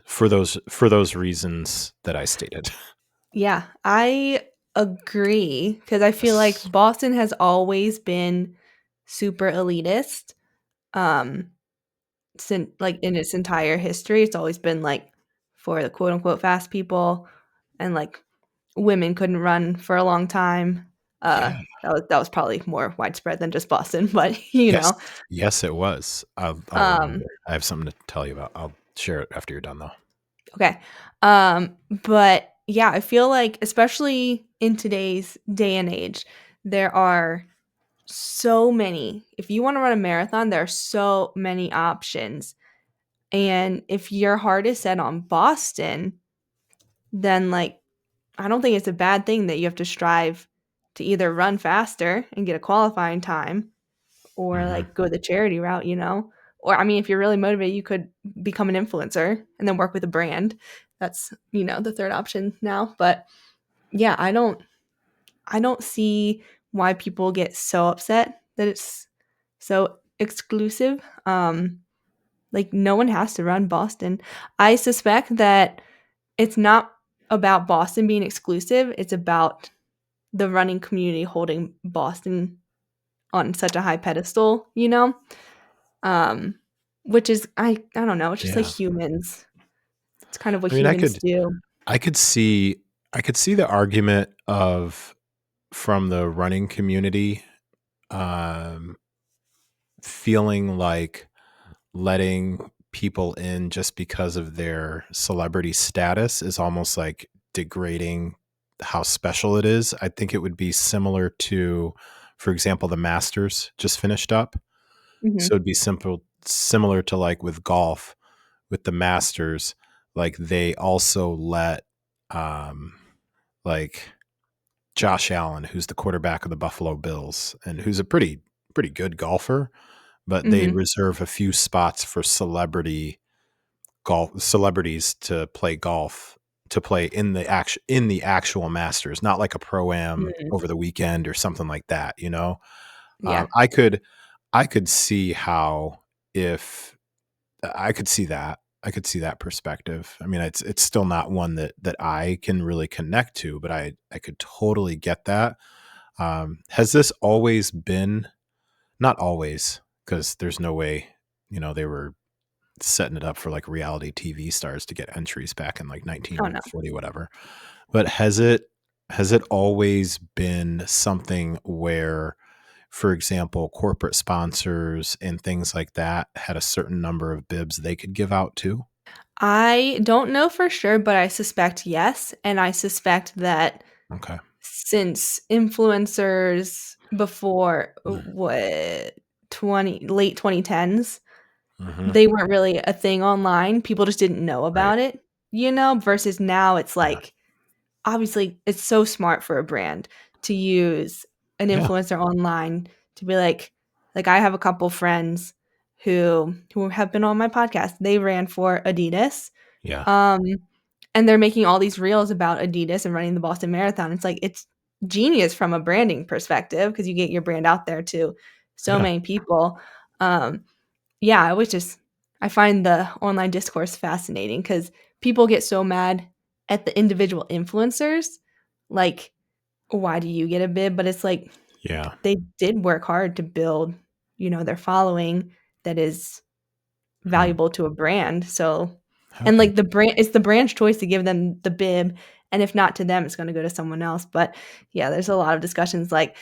for those reasons that I stated. Yeah, I agree because I feel like Yes. Boston has always been super elitist. Um, since like in its entire history, it's always been like for the quote unquote fast people, and like women couldn't run for a long time. Yeah. That was probably more widespread than just Boston, but you Yes. know. Yes, it was. I'll remember. Um, I have something to tell you about. I'll share it after you're done though. okay. But yeah, I feel like especially in today's day and age, there are so many. If you want to run a marathon, there are so many options. And if your heart is set on Boston, then like I don't think it's a bad thing that you have to strive to either run faster and get a qualifying time or Mhm. like go the charity route, you know? Or I mean, if you're really motivated, you could become an influencer and then work with a brand. That's, the third option now. But yeah, I don't see why people get so upset that it's so exclusive. Like no one has to run Boston. I suspect that it's not about Boston being exclusive. It's about the running community holding Boston on such a high pedestal, Um, which is I don't know, it's just like Yeah. humans. It's kind of what I mean, I humans could do. I could see I could see the argument of from the running community um feeling like letting people in just because of their celebrity status is almost like degrading how special it is. I think it would be similar to, for example, the Masters just finished up. So Mhm. it'd be similar to like with golf, with the Masters, like they also let um like Josh Allen, who's the quarterback of the Buffalo Bills and who's a pretty good golfer, but they Mhm. reserve a few spots for celebrities to play golf, to play in the actual Masters, not like a pro am Mhm. over the weekend or something like that. Yeah. I could see how if I could see that. I could see that perspective. I mean, it's still not one that I can really connect to, but I could totally get that. Has this always been, not always, because there's no way, they were setting it up for like reality TV stars to get entries back in like Oh, no. 1940, whatever. But has it always been something where, for example, corporate sponsors and things like that had a certain number of bibs they could give out to? I don't know for sure, but I suspect yes, and I suspect that Okay. since influencers before Mm. what late 2010s, Hmm. they weren't really a thing online. People just didn't know Right. about it, versus now it's Yeah. like obviously it's so smart for a brand to use an Yeah. influencer online to be like I have a couple friends who have been on my podcast. They ran for Adidas. Yeah. Um and they're making all these reels about Adidas and running the Boston Marathon. It's like it's genius from a branding perspective because you get your brand out there to so Yeah. many people. Um yeah, I find the online discourse fascinating because people get so mad at the individual influencers. Like, why do you get a bib? But it's like Yeah. they did work hard to build, their following that is Hmm. valuable to a brand. So, and Okay. like it's the brand's choice to give them the bib. And if not to them, it's going to go to someone else. But yeah, there's a lot of discussions like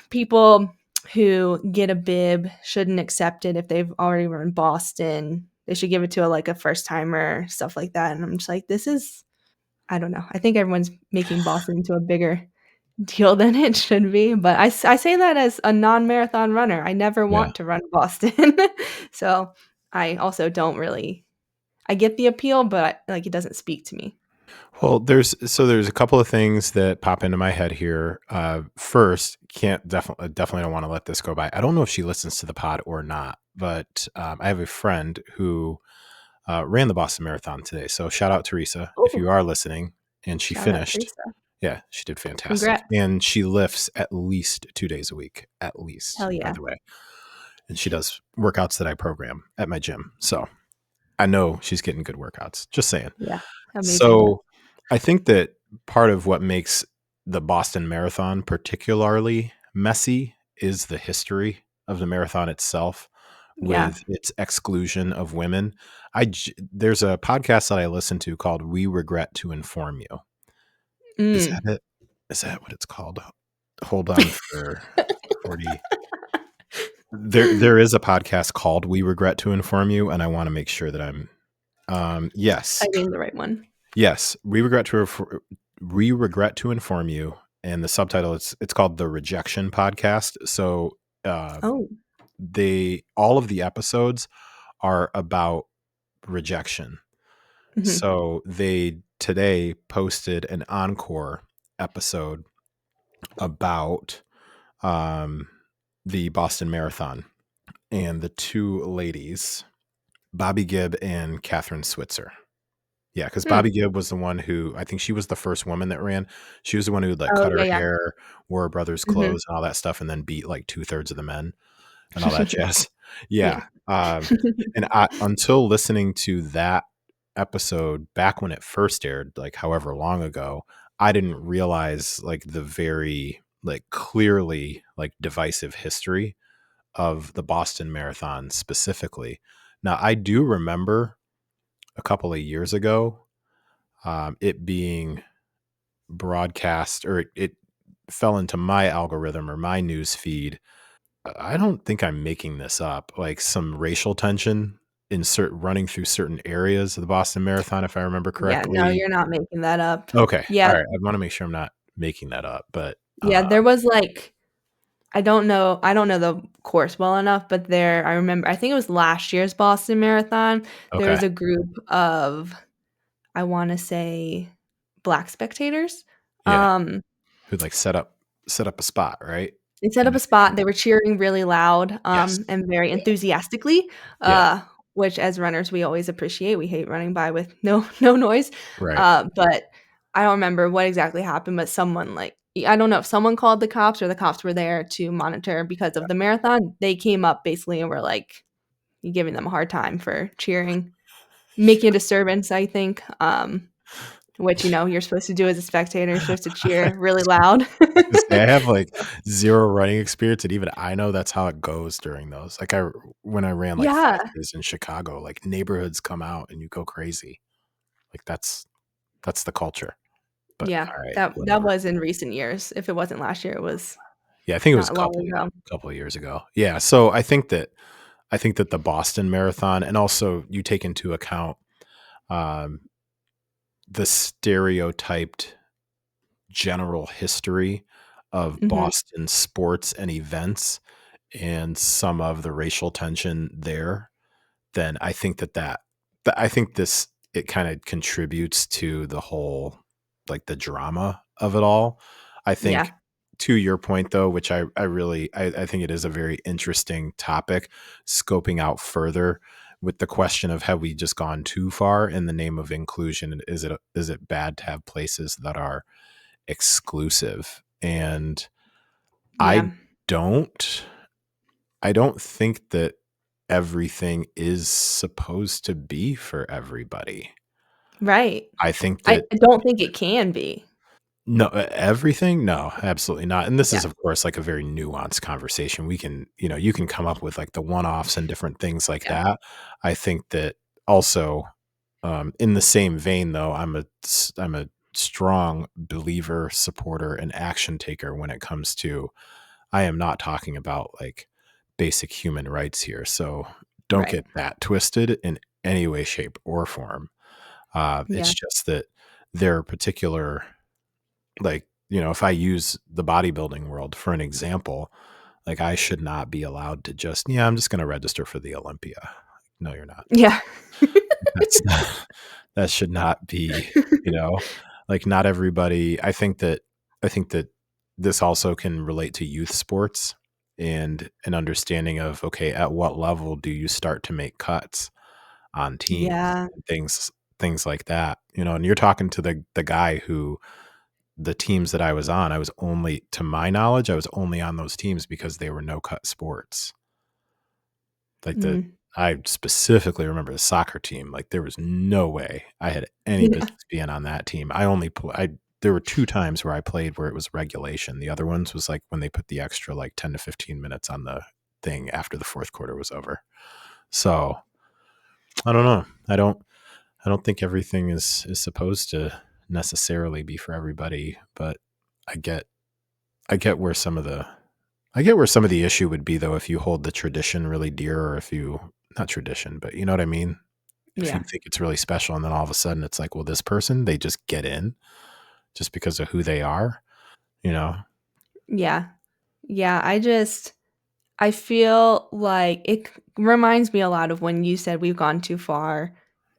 people who get a bib shouldn't accept it if they've already run Boston. They should give it to a first timer, stuff like that. And I'm just like, this is, I don't know. I think everyone's making Boston into a bigger deal than it should be. But I say that as a non marathon runner. I never Yeah. want to run Boston. So I also don't really, I get the appeal, but it doesn't speak to me. Well, there's a couple of things that pop into my head here. First, can't definitely don't want to let this go by. I don't know if she listens to the pod or not, but I have a friend who ran the Boston Marathon today. So shout out Teresa if Oh, you are listening. And she shout out finished. Teresa. Yeah, she did fantastic. Congrats. And she lifts at least 2 days a week, at least, Hell by yeah. the way. And she does workouts that I program at my gym. So I know she's getting good workouts. Just saying. Yeah. Amazing. So I think that part of what makes the Boston Marathon particularly messy is the history of the marathon itself Yeah. with its exclusion of women. There's a podcast that I listen to called We Regret to Inform You. Is that Mm. it? Is that what it's called? Hold on for 40. There is a podcast called We Regret to Inform You, and I want to make sure that I'm yes. Citing the right one. Yes, we regret to inform you, and the subtitle it's called the Rejection Podcast. So uh, Oh. they all of the episodes are about rejection. Mhm. So they today posted an encore episode about um, the Boston Marathon and the two ladies, Bobby Gibb and Catherine Switzer. Yeah, because Hmm. Bobby Gibb was the one who I think she was the first woman that ran. She was the one who like Oh, cut yeah, her yeah. hair, wore her brother's Mhm. clothes, and all that stuff, and then beat like 2/3 of the men and all that jazz. Yeah. Yeah, and until listening to that episode back when it first aired, like however long ago, I didn't realize like the very like clearly like divisive history of the Boston Marathon specifically. Now I do remember a couple of years ago it being broadcast or it fell into my algorithm or my news feed. I don't think I'm making this up. Like some racial tension in running through certain areas of the Boston Marathon, if I remember Yeah, no, correctly. you're not making that up. Okay, Yeah, all right. I want to make sure I'm not making that up, but yeah, there was, I don't know the course well enough, but I remember I think it was last year's Boston Marathon, there okay, was a group of, I wanna say, Black spectators, yeah, um who'd like set up a spot, right? they set In up the a spot, field. they were cheering really loud, Yes, and very enthusiastically, yeah, which as runners, we always appreciate, we hate running by with no no noise, right. but I don't remember what exactly happened, but someone, I don't know if someone called the cops or the cops were there to monitor because of the marathon, they came up basically and were, you giving them a hard time for cheering, making a disturbance, I think, which, you're supposed to do as a spectator, you're supposed to cheer really loud. To say I have like zero running experience, and even I know that's how it goes during those. Like when I ran like Yeah. 5Ks in Chicago, like neighborhoods come out and you go crazy. Like that's the culture. But Yeah, all right, that whatever. was in recent years. If it wasn't last year, it was Yeah, I think it was not a long couple ago. couple of years ago. Yeah, so I think that the Boston Marathon, and also you take into account um, the stereotyped general history of Mhm. Boston sports and events. and some of the racial tension there, then I think I think this, it kind of contributes to the whole, like the drama of it all. I think, Yeah. to your point though, which I really, I think it is a very interesting topic, scoping out further with the question of, have we just gone too far in the name of inclusion? And is it bad to have places that are exclusive? And I Yeah. don't, I don't think that everything is supposed to be for everybody. Right. I think I that don't think it can be. no, everything, no, absolutely not. And this Yeah. is, of course, like a very nuanced conversation. We can, you can come up with like the one-offs and different things like Yeah. that. I think that also, in the same vein, though, I'm a strong believer, supporter, and action taker when it comes to, I am not talking about like basic human rights here. So don't Right. get that twisted in any way, shape, or form. It's Yeah. just that there are particular, like, if I use the bodybuilding world for an example, like I should not be allowed to just, yeah, I'm just going to register for the Olympia. No, you're not. Yeah. That's that should not be, you know, like not everybody. I think that this also can relate to youth sports and an understanding of, okay, at what level do you start to make cuts on teams Yeah. and things like that. And you're talking to the guy who, the teams that I was on, I was only, to my knowledge, I was only on those teams because they were no cut sports. Like Mm. I specifically remember the soccer team. Like there was no way I had any Yeah. business being on that team. There were 2 times where I played where it was regulation. The other ones was like when they put the extra like 10 to 15 minutes on the thing after the fourth quarter was over. So I don't know. I don't think everything is supposed to necessarily be for everybody, but I get I get where some of the I get where some of the issue would be though, if you hold the tradition really dear, or if you, not tradition, but you know what I mean? If you Yeah. think it's really special and then all of a sudden it's like, well, this person, they just get in just because of who they are, you know? Yeah. Yeah. I feel like reminds me a lot of when you said we've gone too far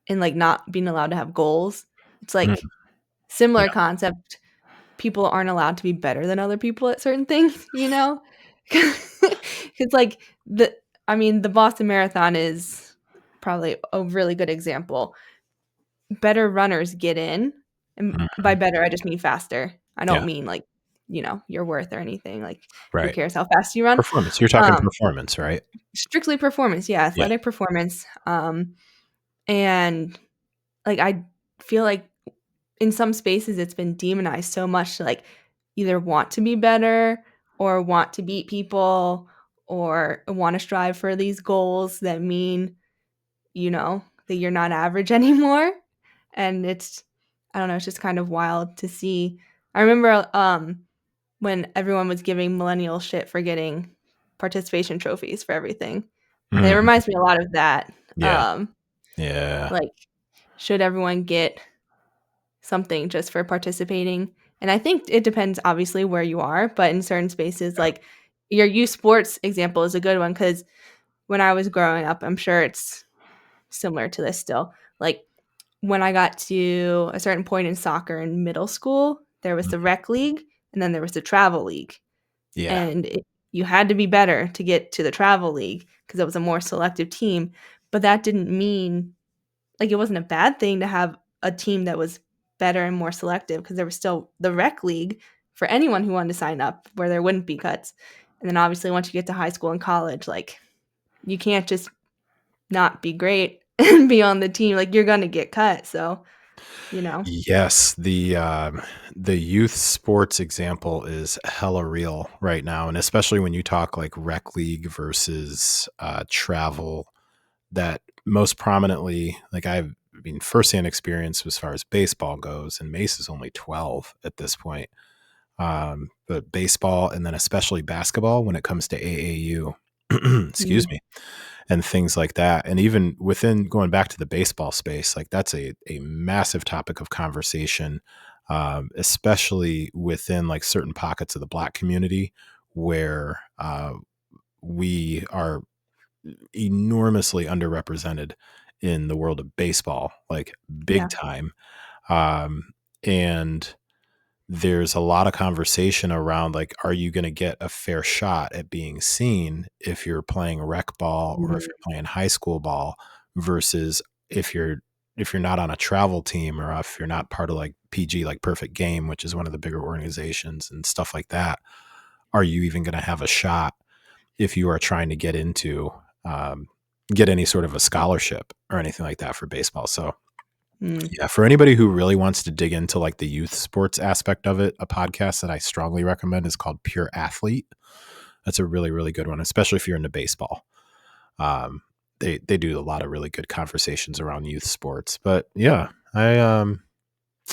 in like not being allowed to have goals. It's Mm, like similar yeah. concept. People aren't allowed to be better than other people at certain things, you know? Because like the Boston Marathon is probably a really good example. Better runners get in, and by Mhm. better, I just mean faster. I don't Yeah. mean like, your worth or anything, like, who Right. cares how fast you run? Performance. You're talking Um, performance, right? Strictly performance, yeah, Yeah. athletic performance, and, like, I feel like in some spaces, it's been demonized so much to, like, either want to be better or want to beat people or wanna strive for these goals that mean, that you're not average anymore, and it's I don't know, it's just kind of wild to see. I remember, when everyone was giving millennials shit for getting participation trophies for everything, and it Mhm. reminds me a lot of that, Yeah. Yeah. like, should everyone get something just for participating? And I think it depends obviously where you are, but in certain spaces, Yeah. like, your youth sports example is a good one because when I was growing up, I'm sure it's similar to this still, like, when I got to a certain point in soccer in middle school, there was the Mhm. rec league, and then there was the travel league, Yeah. and you had to be better to get to the travel league because it was a more selective team, but that didn't mean like, it wasn't a bad thing to have a team that was better and more selective because there was still the rec league for anyone who wanted to sign up where there wouldn't be cuts, and then obviously once you get to high school and college, like, you can't just not be great and be on the team, like, you're gonna get cut, so, you know? Yes, the youth sports example is hella real right now, and especially when you talk like rec league versus travel. That most prominently, like I mean, firsthand experience as far as baseball goes, and Mace is only 12 at this point. But baseball, and then especially basketball, when it comes to AAU, excuse Mm, me, and things like that. And even within, going back to the baseball space, like that's a massive topic of conversation, especially within like certain pockets of the Black community where we are enormously underrepresented in the world of baseball, like big Yeah. time. And there's a lot of conversation around like, are you going to get a fair shot at being seen if you're playing rec ball or if Mhm. you're playing high school ball versus if you're not on a travel team or if you're not part of like PG, like Perfect Game, which is one of the bigger organizations and stuff like that. Are you even going to have a shot if you are trying to get any sort of a scholarship or anything like that for baseball? So Mm. yeah, for anybody who really wants to dig into like the youth sports aspect of it, a podcast that I strongly recommend is called Pure Athlete. That's a really, really good one, especially if you're into baseball. They do a lot of really good conversations around youth sports. But yeah, I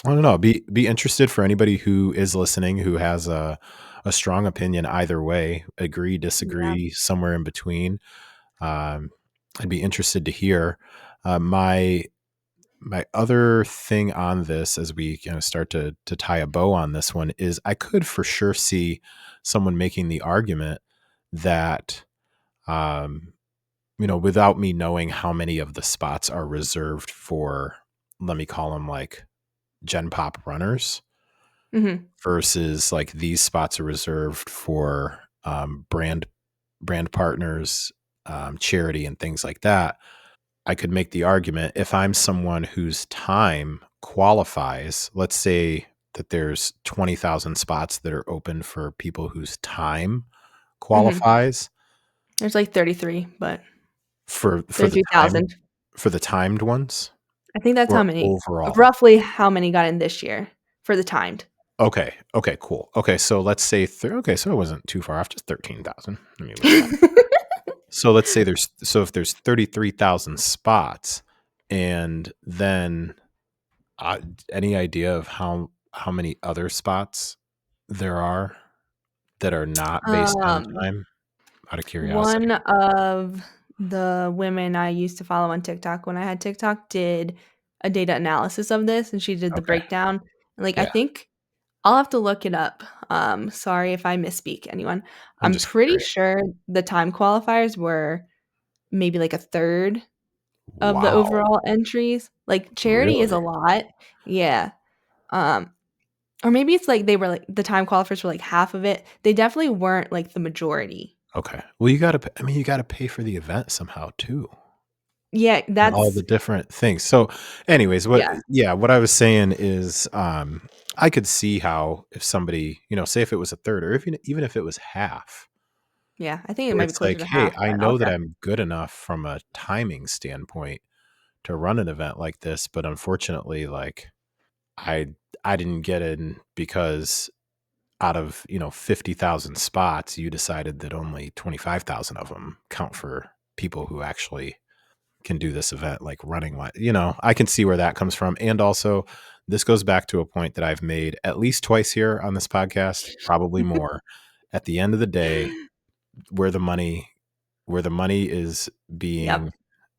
don't know. Be interested for anybody who is listening who has a strong opinion either way, agree, Yeah. disagree, somewhere in between. Um, I'd be interested to hear. My other thing on this, as we kind of start to tie a bow on this one, is I could for sure see someone making the argument that, um, without me knowing how many of the spots are reserved for, let me call them like Gen Pop runners Mhm. versus like these spots are reserved for brand partners, charity, and things like that. I could make the argument if I'm someone whose time qualifies, let's say that there's 20,000 spots that are open for people whose time Mhm. qualifies There's like 33, but for the time 33,000. for the timed ones I think that's how or many overall. roughly how many got in this year for the timed. Okay. Okay, cool. Okay, so let's say okay, so it wasn't too far off, just 13,000. Let me look at that. So let's say if there's 33,000 spots and then any idea of how many other spots there are that are not based on Um, time? Out of curiosity. One of the women I used to follow on TikTok when I had TikTok did a data analysis of this, and she did the Okay. breakdown. And, like, I Yeah. think I'll have to look it up. Sorry if I misspeak, anyone. I'm I'm just pretty curious. sure the time qualifiers were maybe, like, a third of the Wow. overall entries. Like, charity is Really? a lot. Yeah. Um, or maybe it's, like, they were, like the time qualifiers were, like, half of it. They definitely weren't, like, the majority. Okay. Well, you gotta pay for the event somehow too, Yeah, and all that's the different things. So, anyways, yeah. what I was saying is, I could see how if somebody, say if it was a third or if even if it was half, Yeah, I think it where might be it's closer like, to "Hey, half, I but I'll know that check. I'm good enough from a timing standpoint to run an event like this, but unfortunately, like, I I didn't get in because out of, 50,000 spots, you decided that only 25,000 of them count for people who actually can do this event, like running wise. I can see where that comes from. And also, this goes back to a point that I've made at least twice here on this podcast, probably more. At the end of the day, where the money is Yep, being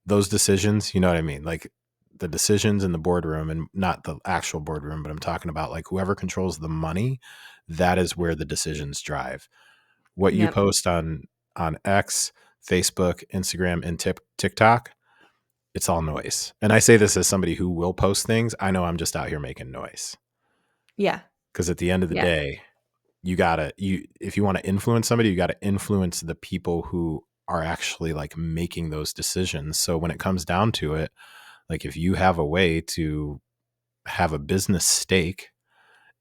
those decisions, you know what I mean? Like the decisions in the boardroom and not the actual boardroom, but I'm talking about like whoever controls the money, that is where the decisions drive. What you yep. post on X, Facebook, Instagram, and TikTok, it's all noise. And I say this as somebody who will post things. I know I'm just out here making noise. Yeah, Because at the end of the yeah, day, if you want to influence somebody, you gotta influence the people who are actually like making those decisions. So when it comes down to it, like if you have a way to have a business stake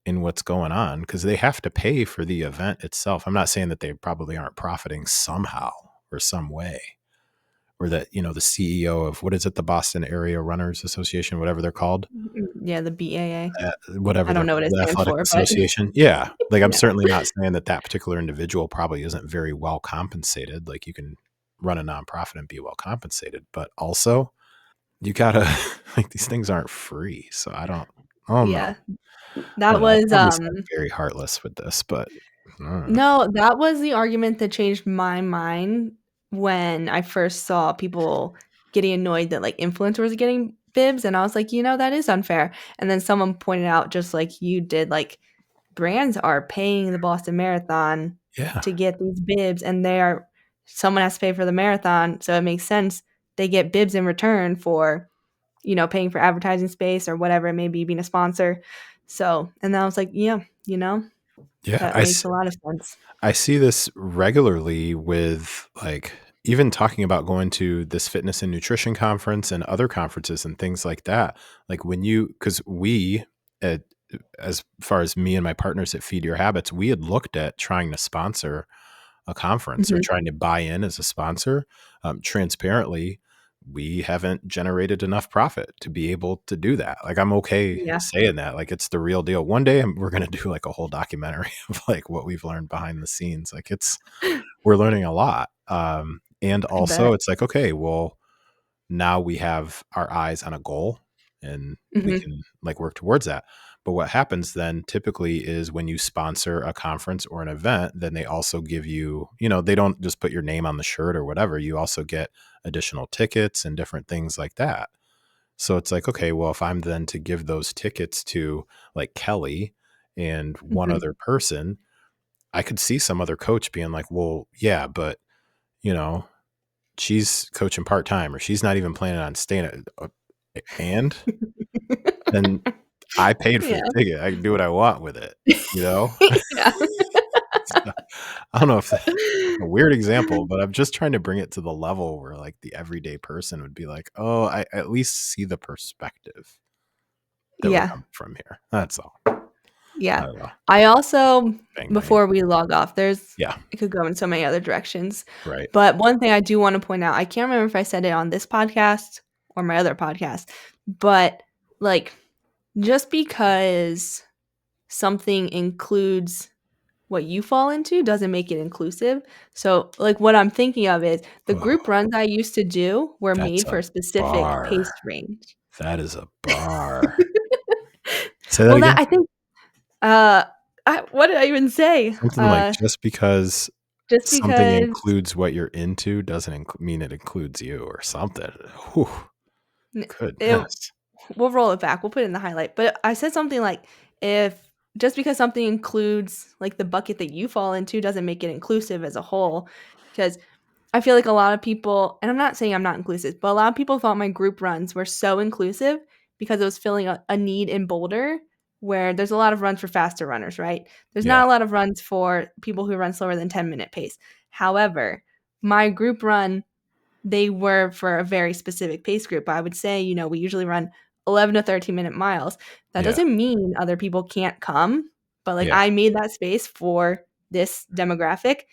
in what's going on, because they have to pay for the event itself. I'm not saying that they probably aren't profiting somehow or some way, or that, the CEO of what is it, the Boston Area Runners Association, whatever they're called, yeah, the BAA. I whatever don't they're know what called, it the stands athletic for, but association. Yeah. Like I'm yeah, certainly not saying that that particular individual probably isn't very well compensated. Like you can run a nonprofit and be well compensated, but also you gotta like these things aren't free. So I don't know. yeah. I That don't know. I was, probably sound very heartless with this, but no, that was the argument that changed my mind when I first saw people getting annoyed that, like, influencers were getting bibs, and I was like, that is unfair." And then someone pointed out just like you did, like, brands are paying the Boston Marathon yeah. to get these bibs, and they are someone has to pay for the marathon, so it makes sense they get Bibs in return for, paying for advertising space or whatever it may be, being a sponsor. So, and then I was like, yeah, Yeah, that makes a lot of sense. I see this regularly with like even talking about going to this fitness and nutrition conference and other conferences and things like that. Like when because we, at, as far as me and my partners at Feed Your Habits, we had looked at trying to sponsor a conference or Mhm. trying to buy in as a sponsor. Transparently, we haven't generated enough profit to be able to do that. Like I'm okay Yeah, saying that. Like it's the real deal. One day we're going to do like a whole documentary of like what we've learned behind the scenes. Like we're learning a lot. And I also bet. it's like, okay, well, now we have our eyes on a goal and we Mhm. can like work towards that. But what happens then typically is when you sponsor a conference or an event, then they also give you, they don't just put your name on the shirt or whatever. You also get additional tickets and different things like that. So it's like, okay, well, if I'm then to give those tickets to like Kelly and one Mhm. other person, I could see some other coach being like, well, yeah, but you know, she's coaching part time or she's not even planning on staying and then I paid for Yeah. the ticket. I can do what I want with it, you know? Yeah. So, I don't know if that's a weird example, but I'm just trying to bring it to the level where like the everyday person would be like, "Oh, I at least see the perspective that we're Yeah. coming from here." That's all. I Yeah. don't know. I also, Bang my name. before we log off, Yeah, it could go in so many other directions. right. But one thing I do want to point out, I can't remember if I said it on this podcast or my other podcast, but like just because something includes what you fall into doesn't make it inclusive. So, like what I'm thinking of is the group Oh, runs I used to do were that's made a for a specific bar. pace range. That is a bar. Say that Well, that again? I think uh what did I even say? Something like just because Just something because includes what you're into doesn't mean it includes you or something. Whew, n- it goodness. we'll roll it back. We'll put it in the highlight. But I said something like if just because something includes like the bucket that you fall into doesn't make it inclusive as a whole. Because I feel like a lot of people, and I'm not saying I'm not inclusive, but a lot of people thought my group runs were so inclusive because it was filling a need in Boulder where there's a lot of runs for faster runners, right? There's Yeah. not a lot of runs for people who run slower than 10-minute pace. However, my group run, they were for a very specific pace group. I would say, we usually run 11 to 13-minute miles. That Yeah. doesn't mean other people can't come, but like Yeah. I made that space for this demographic,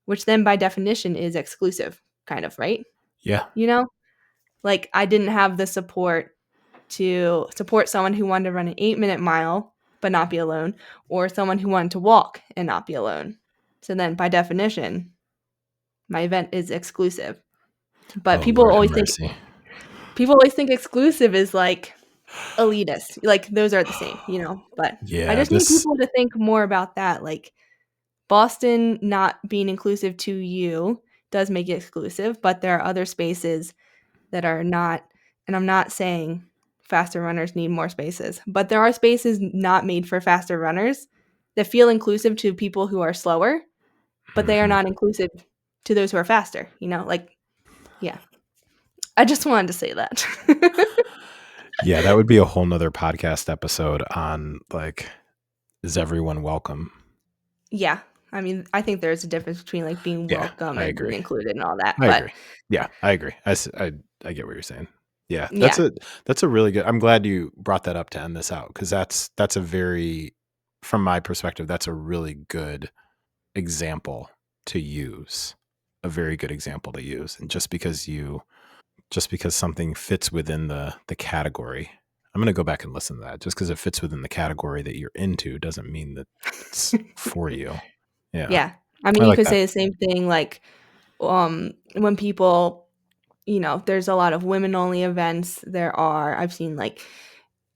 which then by definition is exclusive, kind of, right? Yeah. You know, like I didn't have the support to support someone who wanted to run an 8-minute mile but not be alone, or someone who wanted to walk and not be alone. So then by definition, my event is exclusive. But Oh, Lord have mercy. people always think exclusive is like elitist. Like those are the same, But I Yeah, just need this people to think more about that. Like Boston not being inclusive to you does make it exclusive, but there are other spaces that are not, and I'm not saying faster runners need more spaces, but there are spaces not made for faster runners that feel inclusive to people who are slower, but they are mhm. not inclusive to those who are faster, like yeah. I just wanted to say that. Yeah, that would be a whole nother podcast episode on like, is everyone welcome? Yeah. I mean, I think there's a difference between like being Yeah, welcome I and being agree. included and all that. I But agree. Yeah, I agree. I get what you're saying. Yeah, yeah. that's a really good. I'm glad you brought that up to end this out because that's a very, from my perspective, that's a really good example to use. A very good example to use, and just because something fits within the category. I'm going to go back and listen to that. Just because it fits within the category that you're into doesn't mean that it's for you. Yeah, Yeah. I mean, I you like could that. say the same thing like when people, there's a lot of women only events. I've seen like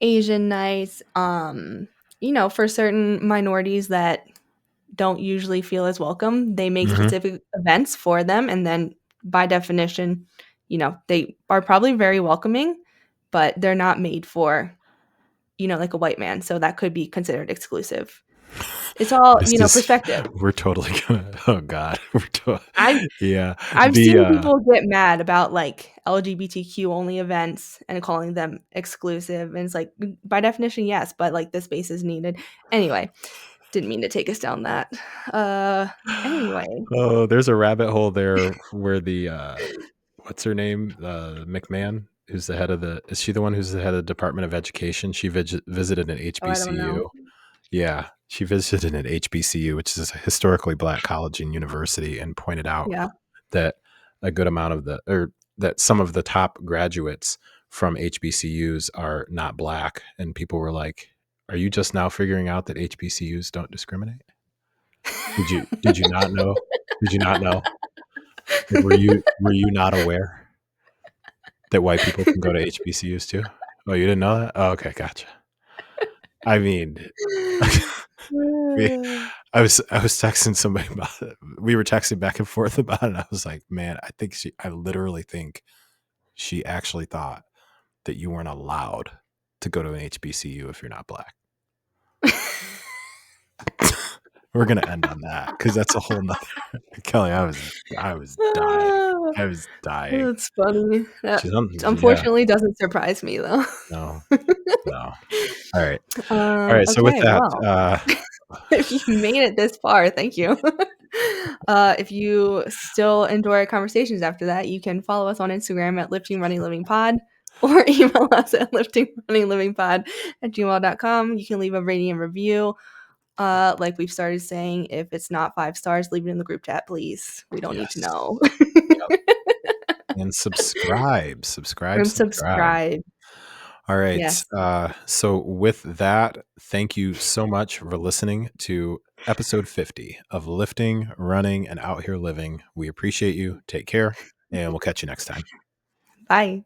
Asian nights, for certain minorities that don't usually feel as welcome, they make Hmm. specific events for them. And then by definition, they are probably very welcoming, but they're not made for, like a white man. So that could be considered exclusive. It's all, This is perspective. we're totally gonna oh god. I've Yeah. I've The seen people get mad about, like, LGBTQ only events and calling them exclusive, and it's like, by definition, yes, but, like, the space is needed. Anyway, didn't mean to take us down that. Uh, anyway. oh, there's a rabbit hole there where the what's her name? McMahon, who's the head of the is she the one who's the head of the Department of Education? She visited an Oh, I don't know. HBCU. Yeah, she visited an HBCU, which is a historically black college and university, and pointed out Yeah. that a good amount of that some of the top graduates from HBCUs are not black, and people were like, "Are you just now figuring out that HBCUs don't discriminate? Did you not know? Did you not know? Like, were you not aware that white people can go to HBCUs too? Oh, you didn't know that? Oh, okay, gotcha. I mean, we, I was texting somebody about it. We were texting back and forth about it. And I was like, man, I literally think she actually thought that you weren't allowed to go to an HBCU if you're not black. We're gonna end on that because that's a whole nother Kelly. I was dying. I was dying. That's funny. That Yeah. unfortunately doesn't surprise me, though. No. No. All right. All right. So with Okay, that, well, if you made it this far, thank you. If you still enjoy our conversations after that, you can follow us on Instagram at Lifting Running Living Pod or email us at liftingrunningLivingPod@gmail.com. You can leave a rating and review. Like we've started saying, if it's not 5 stars, leave it in the group chat, please. We don't need to yes. know. Yep. And subscribe. And Subscribe. subscribe. All right. Yes. So with that, thank you so much for listening to episode 50 of Lifting, Running, and Out Here Living. We appreciate you. Take care, and we'll catch you next time. Bye.